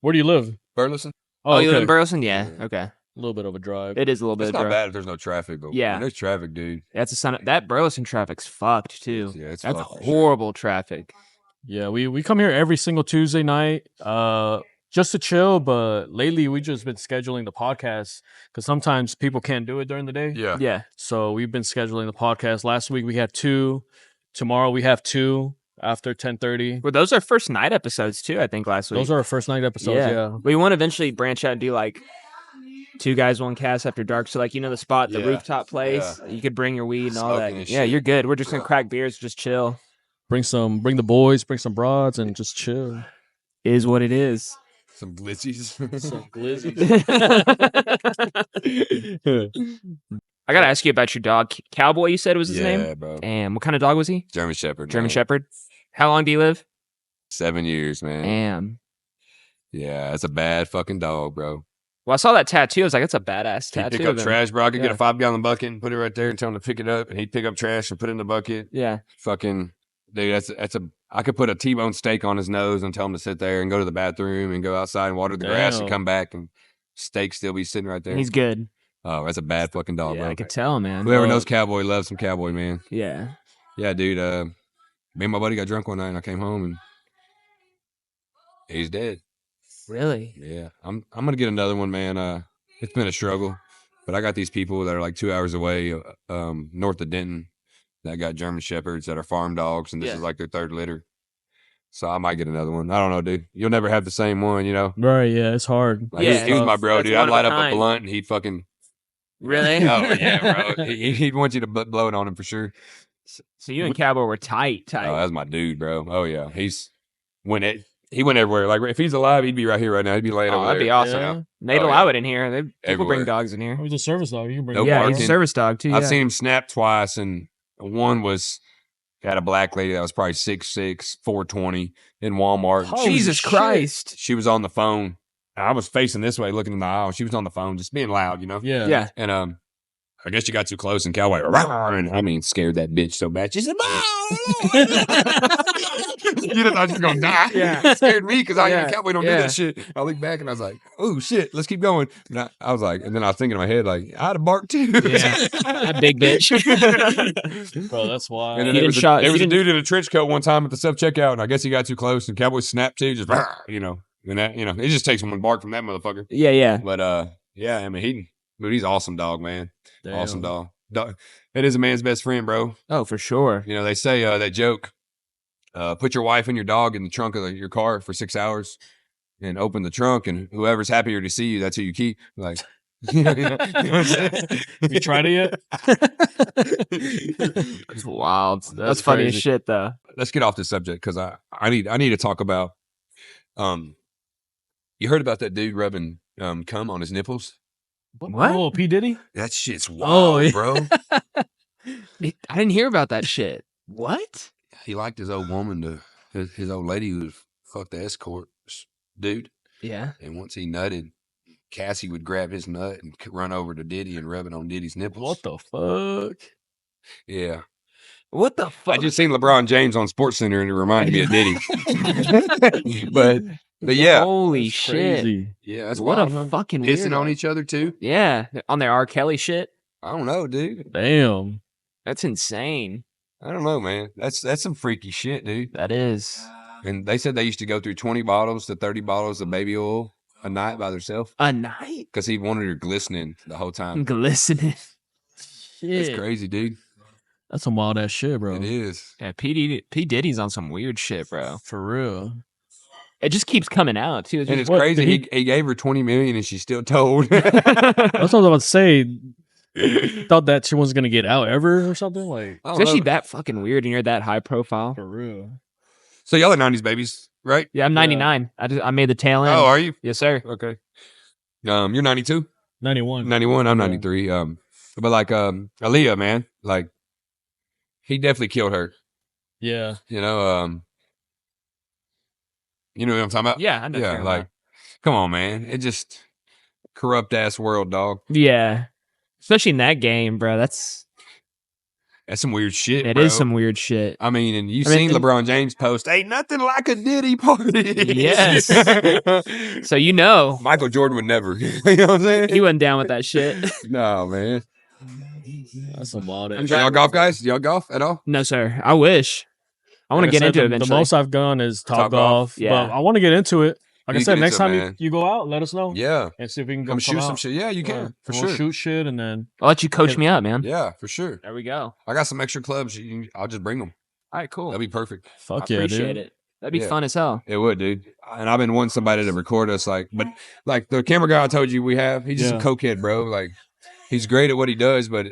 Speaker 2: Where do you live?
Speaker 3: Burleson.
Speaker 1: Oh, you live
Speaker 2: okay.
Speaker 1: in Burleson? Yeah. Okay.
Speaker 2: A little bit of a drive.
Speaker 1: It is a little bit
Speaker 3: It's
Speaker 1: of
Speaker 3: not
Speaker 1: drive.
Speaker 3: bad if there's no traffic, but
Speaker 1: Yeah.
Speaker 3: when there's traffic, dude.
Speaker 1: That's a sign. That Burleson traffic's fucked too.
Speaker 3: Yeah, it's
Speaker 1: That's
Speaker 3: fucked for sure.
Speaker 1: horrible traffic.
Speaker 2: Yeah, we come here every single Tuesday night, just to chill. But lately, we just been scheduling the podcast because sometimes people can't do it during the day.
Speaker 3: Yeah.
Speaker 1: Yeah.
Speaker 2: So we've been scheduling the podcast. Last week we had 2. Tomorrow we have 2 after 10:30.
Speaker 1: Well, those are first night episodes too. I think last week.
Speaker 2: Those are our first night episodes. Yeah.
Speaker 1: We want to eventually branch out and do like 2 guys, 1 cast after dark. So like, you know, the spot, the
Speaker 3: Yeah.
Speaker 1: rooftop place. You could bring your weed and all that.
Speaker 3: Smoking and
Speaker 1: Yeah,
Speaker 3: shit.
Speaker 1: you're good. We're just gonna crack beers, just chill.
Speaker 2: Bring the boys, bring some broads, and just chill.
Speaker 1: Is what it is.
Speaker 3: Some glitzies.
Speaker 2: Some glizzies.
Speaker 1: I gotta ask you about your dog, Cowboy. You said was his name.
Speaker 3: Yeah, bro.
Speaker 1: Damn, what kind of dog was he?
Speaker 3: German Shepherd.
Speaker 1: German
Speaker 3: man.
Speaker 1: Shepherd. How long do you live?
Speaker 3: 7 years, man.
Speaker 1: Damn.
Speaker 3: Yeah, that's a bad fucking dog, bro.
Speaker 1: Well, I saw that tattoo. I was like, that's a badass
Speaker 3: He'd
Speaker 1: tattoo.
Speaker 3: pick up
Speaker 1: of him.
Speaker 3: trash, bro. I could get
Speaker 1: Yeah.
Speaker 3: a 5-gallon bucket and put it right there and tell him to pick it up, and he'd pick up trash and put it in the bucket.
Speaker 1: Yeah.
Speaker 3: Fucking dude, I could put a T-bone steak on his nose and tell him to sit there and go to the bathroom and go outside and water the grass and
Speaker 2: Damn.
Speaker 3: come back and steak still be sitting right there.
Speaker 1: He's good.
Speaker 3: Oh, that's a bad fucking dog,
Speaker 1: Yeah,
Speaker 3: bro.
Speaker 1: I could tell, man.
Speaker 3: Whoever
Speaker 2: Well-
Speaker 3: knows Cowboy loves some Cowboy, man.
Speaker 1: Yeah.
Speaker 3: Yeah, dude. Me and my buddy got drunk one night and I came home and he's dead.
Speaker 1: Really?
Speaker 3: Yeah, I'm gonna get another one, man. It's been a struggle, but I got these people that are like 2 hours away, north of Denton, that got German Shepherds that are farm dogs, and this
Speaker 1: Yeah.
Speaker 3: is like their 3rd litter. So I might get another one. I don't know, dude. You'll never have the same one, you know.
Speaker 2: Right? Yeah, it's hard.
Speaker 3: Like,
Speaker 1: Yeah.
Speaker 3: he was my bro,
Speaker 1: That's
Speaker 3: dude.
Speaker 1: one
Speaker 3: I'd
Speaker 1: of
Speaker 3: light
Speaker 1: a
Speaker 3: up a
Speaker 1: kind.
Speaker 3: blunt and he'd fucking.
Speaker 1: Really?
Speaker 3: Oh yeah, bro. He'd want you to blow it on him for sure.
Speaker 1: So you and Cowboy were tight.
Speaker 3: Oh, that's my dude, bro. Oh yeah, he went everywhere. Like if he's alive, he'd be right here right now. He'd be laying over
Speaker 1: that'd
Speaker 3: there.
Speaker 1: be awesome.
Speaker 2: Yeah.
Speaker 1: They'd
Speaker 3: Oh,
Speaker 1: allow
Speaker 3: yeah.
Speaker 1: it in here. People
Speaker 3: Everywhere.
Speaker 1: bring dogs in here.
Speaker 2: He's a service dog. You can bring
Speaker 3: No
Speaker 2: him.
Speaker 1: Yeah,
Speaker 3: barking.
Speaker 1: he's a service dog too.
Speaker 3: I've
Speaker 1: yeah.
Speaker 3: seen him snap twice, and one was got a black lady that was probably 6'6", 420 in Walmart.
Speaker 2: Holy
Speaker 1: Jesus
Speaker 2: shit.
Speaker 1: Christ.
Speaker 3: She was on the phone. I was facing this way, looking in the aisle. She was on the phone, just being loud, you know.
Speaker 2: Yeah.
Speaker 1: Yeah.
Speaker 3: And I guess you got too close, and Cowboy, and I mean, scared that bitch so bad. She said, you didn't thought you were going to die.
Speaker 1: Yeah.
Speaker 3: It scared me because
Speaker 1: Yeah.
Speaker 3: Cowboy don't do
Speaker 1: Yeah.
Speaker 3: that shit. I looked back and I was like, oh, shit, let's keep going. And I was like, and then I was thinking in my head, like, I'd have barked too.
Speaker 1: Yeah. That big bitch.
Speaker 2: Bro, that's wild.
Speaker 3: And then
Speaker 1: He
Speaker 3: there
Speaker 1: didn't
Speaker 3: was,
Speaker 1: shot-
Speaker 3: there
Speaker 1: he
Speaker 3: was a
Speaker 1: didn't-
Speaker 3: dude in a trench coat one time at the self-checkout, and I guess he got too close, and Cowboy snapped too, just, you know, and that, you know, it just takes one bark from that motherfucker.
Speaker 1: Yeah, yeah.
Speaker 3: But, yeah, I mean, he's an awesome dog, man.
Speaker 2: Damn.
Speaker 3: Awesome dog. It is a man's best friend, bro.
Speaker 1: Oh, for sure.
Speaker 3: You know, they say that joke, put your wife and your dog in the trunk of your car for 6 hours and open the trunk, and whoever's happier to see you, that's who you keep. Like, you know what I'm saying?
Speaker 2: Have you tried it yet?
Speaker 1: That's wild. That's
Speaker 2: That's
Speaker 1: funny as
Speaker 2: crazy.
Speaker 1: shit, though.
Speaker 3: Let's get off this subject because I need to talk about, you heard about that dude rubbing cum on his nipples?
Speaker 1: What?
Speaker 2: Oh, P. Diddy?
Speaker 3: That shit's wild,
Speaker 2: yeah.
Speaker 3: bro.
Speaker 1: I didn't hear about that shit. What?
Speaker 3: He liked his old woman his old lady who fucked the escort dude.
Speaker 1: Yeah.
Speaker 3: And once he nutted, Cassie would grab his nut and run over to Diddy and rub it on Diddy's nipples.
Speaker 2: What the fuck?
Speaker 3: Yeah.
Speaker 1: What the fuck?
Speaker 3: I just seen LeBron James on SportsCenter and it reminded me of Diddy. but yeah.
Speaker 1: Holy
Speaker 2: That's
Speaker 1: shit.
Speaker 2: crazy.
Speaker 3: Yeah, that's
Speaker 1: What
Speaker 3: wild,
Speaker 1: a
Speaker 3: huh?
Speaker 1: fucking
Speaker 3: Pissing
Speaker 1: weirdo.
Speaker 3: on each other too.
Speaker 1: Yeah. On their R. Kelly shit.
Speaker 3: I don't know, dude.
Speaker 2: Damn.
Speaker 1: That's insane.
Speaker 3: I don't know, man. That's some freaky shit, dude.
Speaker 1: That is.
Speaker 3: And they said they used to go through 20 bottles to 30 bottles of baby oil a night by themselves
Speaker 1: A night?
Speaker 3: because he wanted her glistening the whole time.
Speaker 1: Glistening.
Speaker 2: Shit.
Speaker 3: That's crazy, dude.
Speaker 2: That's some wild ass shit, bro.
Speaker 3: It is.
Speaker 1: Yeah, P. Diddy's on some weird shit, bro.
Speaker 2: For real.
Speaker 1: It just keeps coming out, too.
Speaker 3: And it's
Speaker 2: What,
Speaker 3: crazy.
Speaker 2: did
Speaker 3: He gave her 20 million and she's still told.
Speaker 2: That's what I was about to say. Thought that she wasn't gonna get out ever or something. Like,
Speaker 3: I don't
Speaker 1: Especially
Speaker 3: know.
Speaker 1: that fucking weird and you're that high profile.
Speaker 2: for real.
Speaker 3: So y'all are 90s babies, right?
Speaker 1: Yeah, I'm 99. I made the tail end.
Speaker 3: Oh, are you?
Speaker 1: Yes, sir.
Speaker 3: Okay. You're 92?
Speaker 2: 91.
Speaker 3: 91? I'm
Speaker 2: Yeah.
Speaker 3: 93. But like Aaliyah, man, like he definitely killed her.
Speaker 2: Yeah.
Speaker 3: You know what I'm talking about?
Speaker 1: Yeah, I know.
Speaker 3: Yeah, like come on, man. It just corrupt ass world, dog.
Speaker 1: Yeah. Especially in that game, bro. That's
Speaker 3: That's some weird shit.
Speaker 1: it
Speaker 3: bro.
Speaker 1: is some weird shit.
Speaker 3: I mean, and you've
Speaker 1: I mean,
Speaker 3: seen LeBron James post, ain't nothing like a Diddy party.
Speaker 1: Yes. So you know
Speaker 3: Michael Jordan would never. You know what I'm saying?
Speaker 1: he wasn't down with that shit.
Speaker 3: No, man.
Speaker 2: That's some wild
Speaker 1: I'm
Speaker 2: ass
Speaker 1: glad-
Speaker 3: Y'all golf guys? Y'all golf at all?
Speaker 1: No, sir. I wish. I want to
Speaker 2: Like
Speaker 1: get
Speaker 2: said,
Speaker 1: into it
Speaker 2: the
Speaker 1: eventually.
Speaker 2: most I've gone is Top
Speaker 3: Top
Speaker 2: Golf.
Speaker 3: Golf?
Speaker 1: Yeah.
Speaker 2: But I want to get into it. Like
Speaker 3: You
Speaker 2: I said,
Speaker 3: get
Speaker 2: next
Speaker 3: into it,
Speaker 2: time
Speaker 3: man.
Speaker 2: you go out, let us know.
Speaker 3: Yeah.
Speaker 2: And see if we can
Speaker 3: Come shoot some
Speaker 2: out.
Speaker 3: shit. Yeah, you can.
Speaker 2: Yeah.
Speaker 3: For
Speaker 2: We'll
Speaker 3: sure.
Speaker 2: shoot shit and then
Speaker 1: I'll let you coach me up, man.
Speaker 3: Yeah, for sure.
Speaker 1: There we go.
Speaker 3: I got some extra clubs. I'll just bring them.
Speaker 1: All right, cool.
Speaker 3: That'd be perfect.
Speaker 2: fuck
Speaker 1: I
Speaker 2: yeah,
Speaker 1: appreciate
Speaker 2: dude.
Speaker 1: it. That'd be
Speaker 3: Yeah.
Speaker 1: fun as hell.
Speaker 3: It would, dude. And I've been wanting somebody to record us, but like the camera guy I told you we have, he's just
Speaker 2: Yeah.
Speaker 3: a cokehead, bro. Like he's great at what he does, but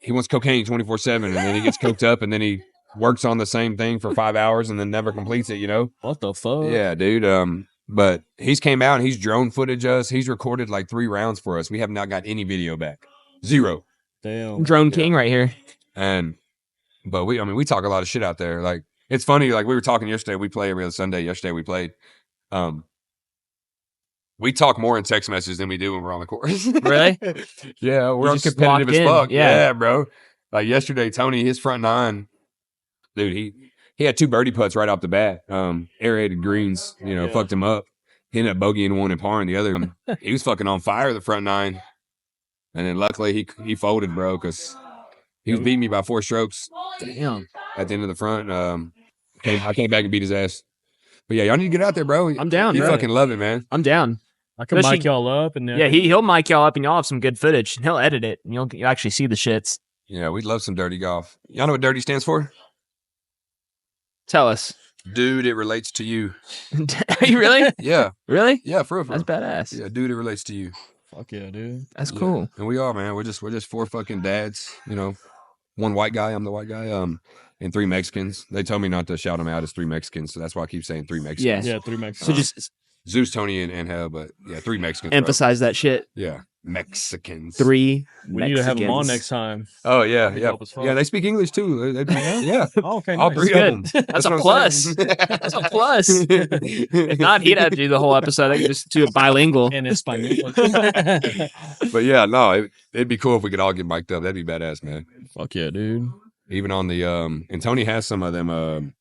Speaker 3: he wants cocaine 24/7, and then he gets coked up, and then he works on the same thing for 5 hours, and then never completes it. You know?
Speaker 2: What the fuck?
Speaker 3: Yeah, dude. But he's came out and he's drone footage us. He's recorded like 3 rounds for us. We have not got any video back. 0.
Speaker 2: Damn.
Speaker 1: Drone King right here.
Speaker 3: But we talk a lot of shit out there. Like it's funny. Like we were talking yesterday. We play every other Sunday. Yesterday we played. We talk more in text messages than we do when we're on the course.
Speaker 1: Really?
Speaker 3: Yeah, we're
Speaker 1: just
Speaker 3: competitive
Speaker 1: locked
Speaker 3: as
Speaker 1: in.
Speaker 3: fuck.
Speaker 1: Yeah.
Speaker 3: Yeah, bro. Like yesterday, Tony, his front 9, dude, he had 2 birdie putts right off the bat. Aerated greens,
Speaker 2: Yeah.
Speaker 3: fucked him up. He ended up bogeying one and parring the other. He was fucking on fire the front 9. And then luckily he folded, bro, because he was beating me by 4 strokes
Speaker 1: Damn.
Speaker 3: at the end of the front. I came back and beat his ass. But yeah, y'all need to get out there, bro.
Speaker 1: I'm down,
Speaker 3: You
Speaker 1: bro.
Speaker 3: fucking love it, man.
Speaker 1: I'm down.
Speaker 2: I can
Speaker 1: Especially-
Speaker 2: mic y'all up and then
Speaker 1: Yeah, he'll mic y'all up and y'all have some good footage. And he'll edit it and you'll actually see the shits.
Speaker 3: Yeah, we'd love some dirty golf. Y'all know what dirty stands for?
Speaker 1: Tell us.
Speaker 3: Dude, it relates to you.
Speaker 1: Are you really?
Speaker 3: Yeah,
Speaker 1: Really?
Speaker 3: yeah, for real.
Speaker 1: That's badass.
Speaker 3: Yeah, dude, it relates to you.
Speaker 2: fuck yeah, dude.
Speaker 1: That's
Speaker 3: Yeah.
Speaker 1: cool.
Speaker 3: And we are, man. We're just 4 fucking dads. 1 white guy. I'm the white guy. And 3 Mexicans. They told me not to shout them out as 3 Mexicans, so that's why I keep saying 3 Mexicans.
Speaker 1: Yeah.
Speaker 2: Yeah, 3 Mexicans.
Speaker 1: So just
Speaker 3: Zeus, Tony, and Hell, but yeah, 3 Mexicans. bro.
Speaker 1: emphasize that shit.
Speaker 3: Yeah, Mexicans.
Speaker 1: 3
Speaker 2: We need to have them on
Speaker 1: Mexicans.
Speaker 2: next time.
Speaker 3: Oh yeah,
Speaker 2: That'd be
Speaker 3: yeah,
Speaker 2: dope as fuck.
Speaker 3: yeah. They speak English too. Yeah,
Speaker 2: Oh, okay.
Speaker 3: all
Speaker 2: Nice.
Speaker 3: three
Speaker 1: That's
Speaker 3: of
Speaker 1: good.
Speaker 3: them.
Speaker 1: That's a
Speaker 3: what I'm
Speaker 1: plus.
Speaker 3: saying.
Speaker 1: That's a plus. If not, he'd have to do the whole episode. They could just do it bilingual.
Speaker 2: In Espanol.
Speaker 3: But yeah, no, it'd be cool if we could all get mic'd up. That'd be badass, man.
Speaker 2: Fuck yeah, dude.
Speaker 3: Even on the and Tony has some of them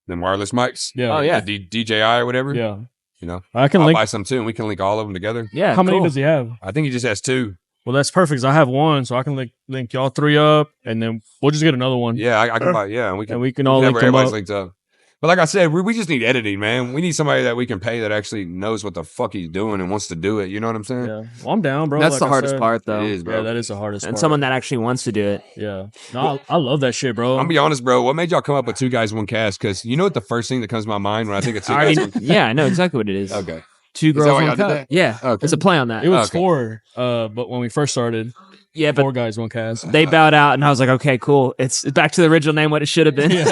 Speaker 3: wireless mics.
Speaker 2: Yeah.
Speaker 1: Oh, yeah.
Speaker 3: The DJI or whatever.
Speaker 2: Yeah.
Speaker 3: You know,
Speaker 2: I can
Speaker 3: I'll
Speaker 2: link.
Speaker 3: buy some too, and we can link all of them together.
Speaker 1: Yeah.
Speaker 2: How many
Speaker 1: cool.
Speaker 2: does he have?
Speaker 3: I think he just has 2.
Speaker 2: Well, that's perfect. 'Cause I have one, so I can link y'all 3 up, and then we'll just get another one.
Speaker 3: Yeah, I can buy. Yeah, and
Speaker 2: And we can all link them
Speaker 3: everybody's
Speaker 2: up.
Speaker 3: linked up. But like I said, we just need editing, man. We need somebody that we can pay that actually knows what the fuck he's doing and wants to do it. You know what I'm saying?
Speaker 2: Yeah. Well, I'm down, bro.
Speaker 1: That's
Speaker 2: Like
Speaker 1: the
Speaker 2: I
Speaker 1: hardest
Speaker 2: said.
Speaker 1: part, though.
Speaker 3: It is, bro.
Speaker 2: Yeah, that is the hardest
Speaker 1: And
Speaker 2: part.
Speaker 1: someone that actually wants to do it.
Speaker 2: Yeah. No, I love that shit, bro.
Speaker 3: I'm gonna be honest, bro. What made y'all come up with 2 guys, 1 cast? Because you know what the first thing that comes to my mind when I think of 2
Speaker 1: I
Speaker 3: guys.
Speaker 1: already, yeah, I know exactly what it is.
Speaker 3: Okay.
Speaker 1: 2
Speaker 3: that
Speaker 1: girls,
Speaker 3: why
Speaker 1: 1
Speaker 3: y'all did
Speaker 1: cup.
Speaker 3: that?
Speaker 1: Yeah.
Speaker 3: Okay.
Speaker 1: It's a play on that.
Speaker 2: It was
Speaker 3: Okay.
Speaker 2: 4, but when we first started,
Speaker 1: Yeah, but
Speaker 2: 4 guys, 1 cast.
Speaker 1: they bowed out, and I was like, okay, cool. It's back to the original name, what it should have been.
Speaker 2: Yeah.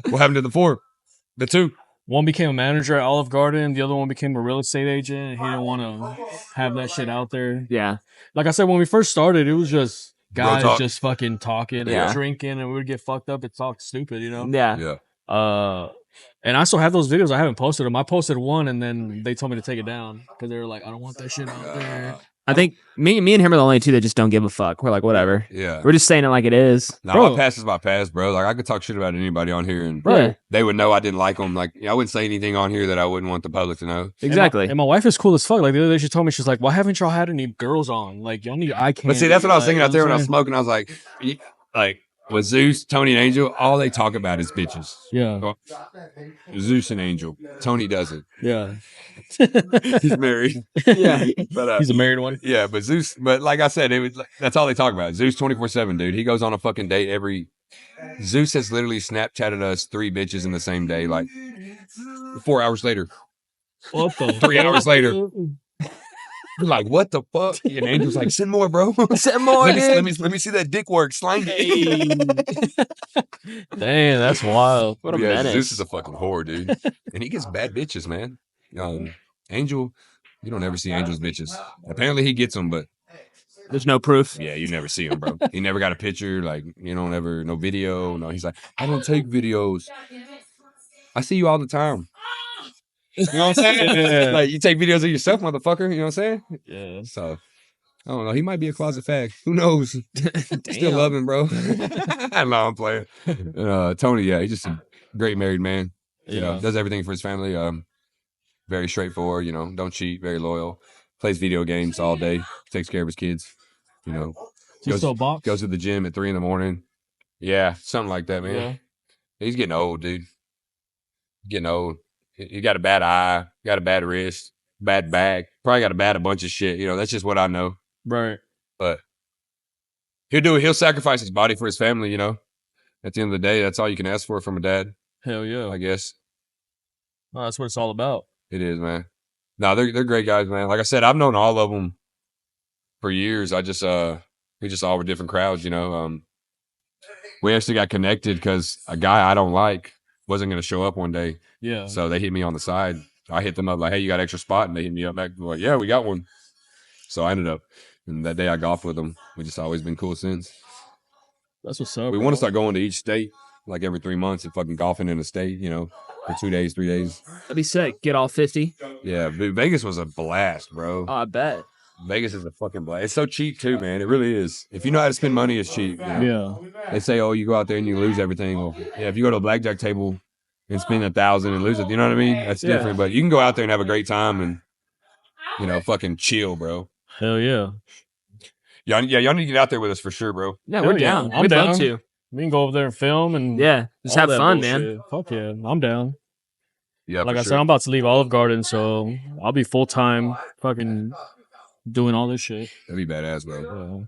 Speaker 3: What happened to the 4? The 2?
Speaker 2: One became a manager at Olive Garden. The other one became a real estate agent. He didn't want to have that shit out there.
Speaker 1: Yeah.
Speaker 2: Like I said, when we first started, it was just
Speaker 3: Bro
Speaker 2: guys
Speaker 3: talk.
Speaker 2: just fucking talking
Speaker 1: Yeah.
Speaker 2: and drinking, and we would get fucked up and talk stupid, you know?
Speaker 1: Yeah.
Speaker 3: Yeah.
Speaker 2: And I still have those videos. I haven't posted them. I posted one, and then they told me to take it down because they were like, I don't want that shit out there.
Speaker 1: I think me and him are the only 2 that just don't give a fuck. We're like, whatever.
Speaker 3: Yeah.
Speaker 1: We're just saying it like it is.
Speaker 3: Now,
Speaker 2: Bro.
Speaker 3: my past is my past, bro. Like, I could talk shit about anybody on here, and
Speaker 1: Right.
Speaker 3: they would know I didn't like them. Like, I wouldn't say anything on here that I wouldn't want the public to know.
Speaker 1: Exactly.
Speaker 2: And my wife is cool as fuck. Like the other day, she told me, she's like, why haven't y'all had any girls on? Like, y'all need eye candy.
Speaker 3: But see, that's what I was thinking out there when I was
Speaker 2: was
Speaker 3: smoking. I was like, with Zeus, Tony, and Angel, all they talk about is bitches.
Speaker 2: Yeah.
Speaker 3: Zeus and Angel. Tony doesn't.
Speaker 2: Yeah.
Speaker 3: He's married.
Speaker 1: Yeah.
Speaker 3: But
Speaker 2: He's a married one.
Speaker 3: yeah, but Zeus. But like I said, that's all they talk about. Zeus 24/7, dude. He goes on a fucking date every. Zeus has literally Snapchatted us 3 bitches in the same day, like 4 hours later.
Speaker 2: What the
Speaker 3: 3 hours later. We're like, what the fuck? And Angel's like, send more, bro.
Speaker 1: Send more,
Speaker 3: let me see that dick work. Slang.
Speaker 2: Dang, that's wild.
Speaker 1: What a
Speaker 3: Yeah,
Speaker 1: menace.
Speaker 3: Zeus is a fucking whore, dude. And he gets bad bitches, man. Angel, you don't ever see Angel's bitches. Apparently he gets them, but
Speaker 1: There's no proof.
Speaker 3: yeah, you never see him, bro. He never got a picture. Like, you don't ever, no video. No, he's like, I don't take videos. I see you all the time. You know what I'm saying?
Speaker 2: Yeah.
Speaker 3: Like, you take videos of yourself, motherfucker. You know what I'm saying?
Speaker 2: Yeah.
Speaker 3: So, I don't know. He might be a closet fag. Who knows? Still love him, bro. No, I'm playing. Tony, yeah, he's just a great married man. You know, does everything for his family. Very straightforward, you know, don't cheat, very loyal. Plays video games all day, takes care of his kids, you know.
Speaker 2: He still box?
Speaker 3: Goes to the gym at 3 a.m. Yeah, something like that, man.
Speaker 2: Yeah.
Speaker 3: He's getting old, dude. Getting old. He got a bad eye, got a bad wrist, bad back. Probably got a bunch of shit. You know, that's just what I know.
Speaker 2: Right.
Speaker 3: But he'll sacrifice his body for his family, you know. At the end of the day, that's all you can ask for from a dad,
Speaker 2: Hell yeah.
Speaker 3: I guess.
Speaker 2: No, that's what it's all about.
Speaker 3: It is, man. No, they're great guys, man. Like I said, I've known all of them for years. We just all were different crowds, you know. We actually got connected because a guy I don't like wasn't going to show up one day.
Speaker 2: Yeah.
Speaker 3: So they hit me on the side. I hit them up like, hey, you got extra spot? And they hit me up back like, yeah, we got one. So I ended up, and that day I golfed with them. We just always been cool since.
Speaker 2: That's what's up.
Speaker 3: We want to start going to each state like every 3 months and fucking golfing in a state, you know, for 2 days, 3 days.
Speaker 1: That'd be sick. Get all 50.
Speaker 3: Yeah, Vegas was a blast, bro.
Speaker 1: Oh, I bet.
Speaker 3: Vegas is a fucking blast. It's so cheap too, man. It really is. If you know how to spend money, it's cheap. You know?
Speaker 2: Yeah.
Speaker 3: They say, oh, you go out there and you lose everything. Well, yeah, if you go to a blackjack table and spend $1,000 and lose it, you know what I mean? That's
Speaker 1: Yeah.
Speaker 3: different. But you can go out there and have a great time and, you know, fucking chill, bro.
Speaker 2: Hell yeah.
Speaker 3: Y'all need to get out there with us for sure, bro.
Speaker 1: Yeah,
Speaker 2: Hell
Speaker 1: we're
Speaker 2: yeah.
Speaker 1: down.
Speaker 2: I'm
Speaker 1: We'd love
Speaker 2: down.
Speaker 1: to.
Speaker 2: We can go over there and film and
Speaker 1: Yeah, just
Speaker 2: all
Speaker 1: have
Speaker 2: that
Speaker 1: fun, man.
Speaker 2: bullshit. Fuck yeah. I'm down.
Speaker 3: Yeah,
Speaker 2: Like
Speaker 3: for
Speaker 2: I
Speaker 3: sure.
Speaker 2: said, I'm about to leave Olive Garden, so I'll be full time fucking doing all this shit.
Speaker 3: That'd be badass, bro.
Speaker 2: Yeah.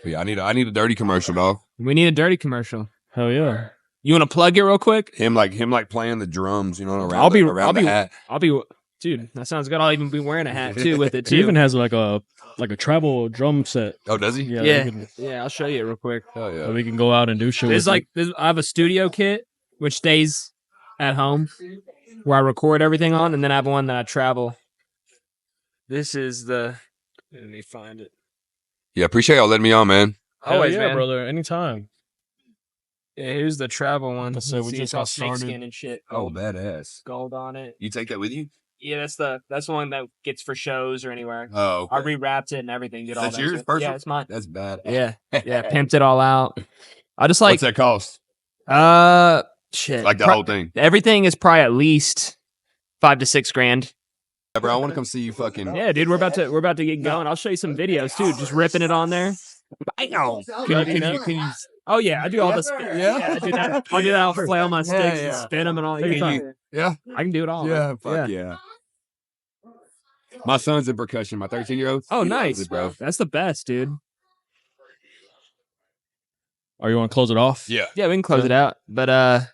Speaker 3: But yeah, I need a dirty commercial, dog.
Speaker 1: We need a dirty commercial.
Speaker 2: Hell yeah.
Speaker 1: You want to plug it real quick?
Speaker 3: Him like playing the drums, you know, around
Speaker 1: I'll be-
Speaker 3: around
Speaker 1: I'll
Speaker 3: the hat.
Speaker 1: I'll be, dude. That sounds good. I'll even be wearing a hat too with it
Speaker 2: He
Speaker 1: too.
Speaker 2: even has like a travel drum set.
Speaker 3: Oh, does he?
Speaker 2: Yeah.
Speaker 1: yeah,
Speaker 2: We can,
Speaker 1: yeah. I'll show you it real quick.
Speaker 3: Oh yeah.
Speaker 2: so we can go out and do shit
Speaker 1: There's
Speaker 2: with
Speaker 1: like, I have a studio kit which stays at home where I record everything on, and then I have one that I travel. This is the
Speaker 2: Let me find it.
Speaker 3: Yeah, appreciate y'all letting me on, man.
Speaker 1: Always,
Speaker 2: Hell yeah,
Speaker 1: man.
Speaker 2: brother. Anytime.
Speaker 1: Yeah, here's the travel one.
Speaker 2: Like I said, we
Speaker 1: See,
Speaker 2: just
Speaker 1: it's all
Speaker 2: got started.
Speaker 1: snakeskin and shit.
Speaker 3: Oh, badass.
Speaker 1: Gold on it.
Speaker 3: You take that with you?
Speaker 1: Yeah, that's the one that gets for shows or anywhere.
Speaker 3: Oh,
Speaker 1: I rewrapped it and everything. Did all
Speaker 3: that's
Speaker 1: that
Speaker 3: yours,
Speaker 1: shit.
Speaker 3: personal?
Speaker 1: Yeah, it's mine.
Speaker 3: That's bad.
Speaker 1: Yeah, pimped it all out. I just like
Speaker 3: What's that cost?
Speaker 1: shit.
Speaker 3: Like the whole thing.
Speaker 1: Everything is probably at least $5,000 to $6,000.
Speaker 3: Yeah, bro, I want to come see you fucking.
Speaker 1: Yeah, dude, we're about to get going. I'll show you some videos too. Just ripping it on there. Bam! Can you? Oh yeah, I do all this. Yeah, I do that. I'll do that. I'll flail my sticks and spin them and all.
Speaker 3: Yeah,
Speaker 1: I can do it all.
Speaker 3: yeah, fuck yeah. My son's in percussion. My 13-year-old.
Speaker 1: Oh, nice,
Speaker 3: bro.
Speaker 1: That's the best, dude.
Speaker 2: Or you want to close it off?
Speaker 3: Yeah.
Speaker 1: Yeah, we can close it out. But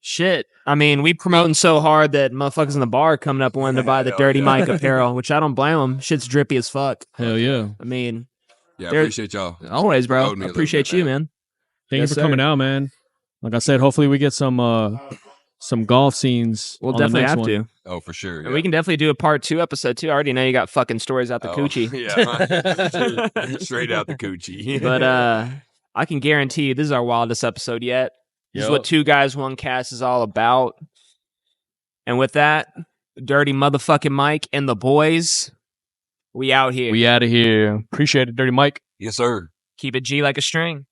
Speaker 1: shit. I mean, we promoting so hard that motherfuckers in the bar coming up wanting to buy the Dirty Mike apparel, which I don't blame them. Shit's drippy as fuck.
Speaker 2: Hell yeah.
Speaker 1: I mean,
Speaker 3: Yeah, I appreciate y'all.
Speaker 1: always, bro.
Speaker 3: Owed me a
Speaker 1: I
Speaker 3: little
Speaker 1: appreciate
Speaker 3: bit,
Speaker 1: you,
Speaker 3: man.
Speaker 1: man.
Speaker 2: Thank
Speaker 1: Yes,
Speaker 2: you for
Speaker 1: sir.
Speaker 2: coming out, man. Like I said, hopefully we get some golf scenes.
Speaker 1: We'll
Speaker 2: on the
Speaker 1: definitely
Speaker 2: next
Speaker 1: have
Speaker 2: one.
Speaker 1: to.
Speaker 3: Oh, for sure.
Speaker 1: And we can definitely do a part 2 episode too. I already know you got fucking stories out the coochie.
Speaker 3: Yeah. Straight out the coochie.
Speaker 1: But I can guarantee you this is our wildest episode yet. This is what 2 Guys, 1 Cast is all about. And with that, Dirty motherfucking Mike and the boys, we out here.
Speaker 2: We out of here. Appreciate it, Dirty Mike.
Speaker 3: Yes, sir.
Speaker 1: Keep it G like a string.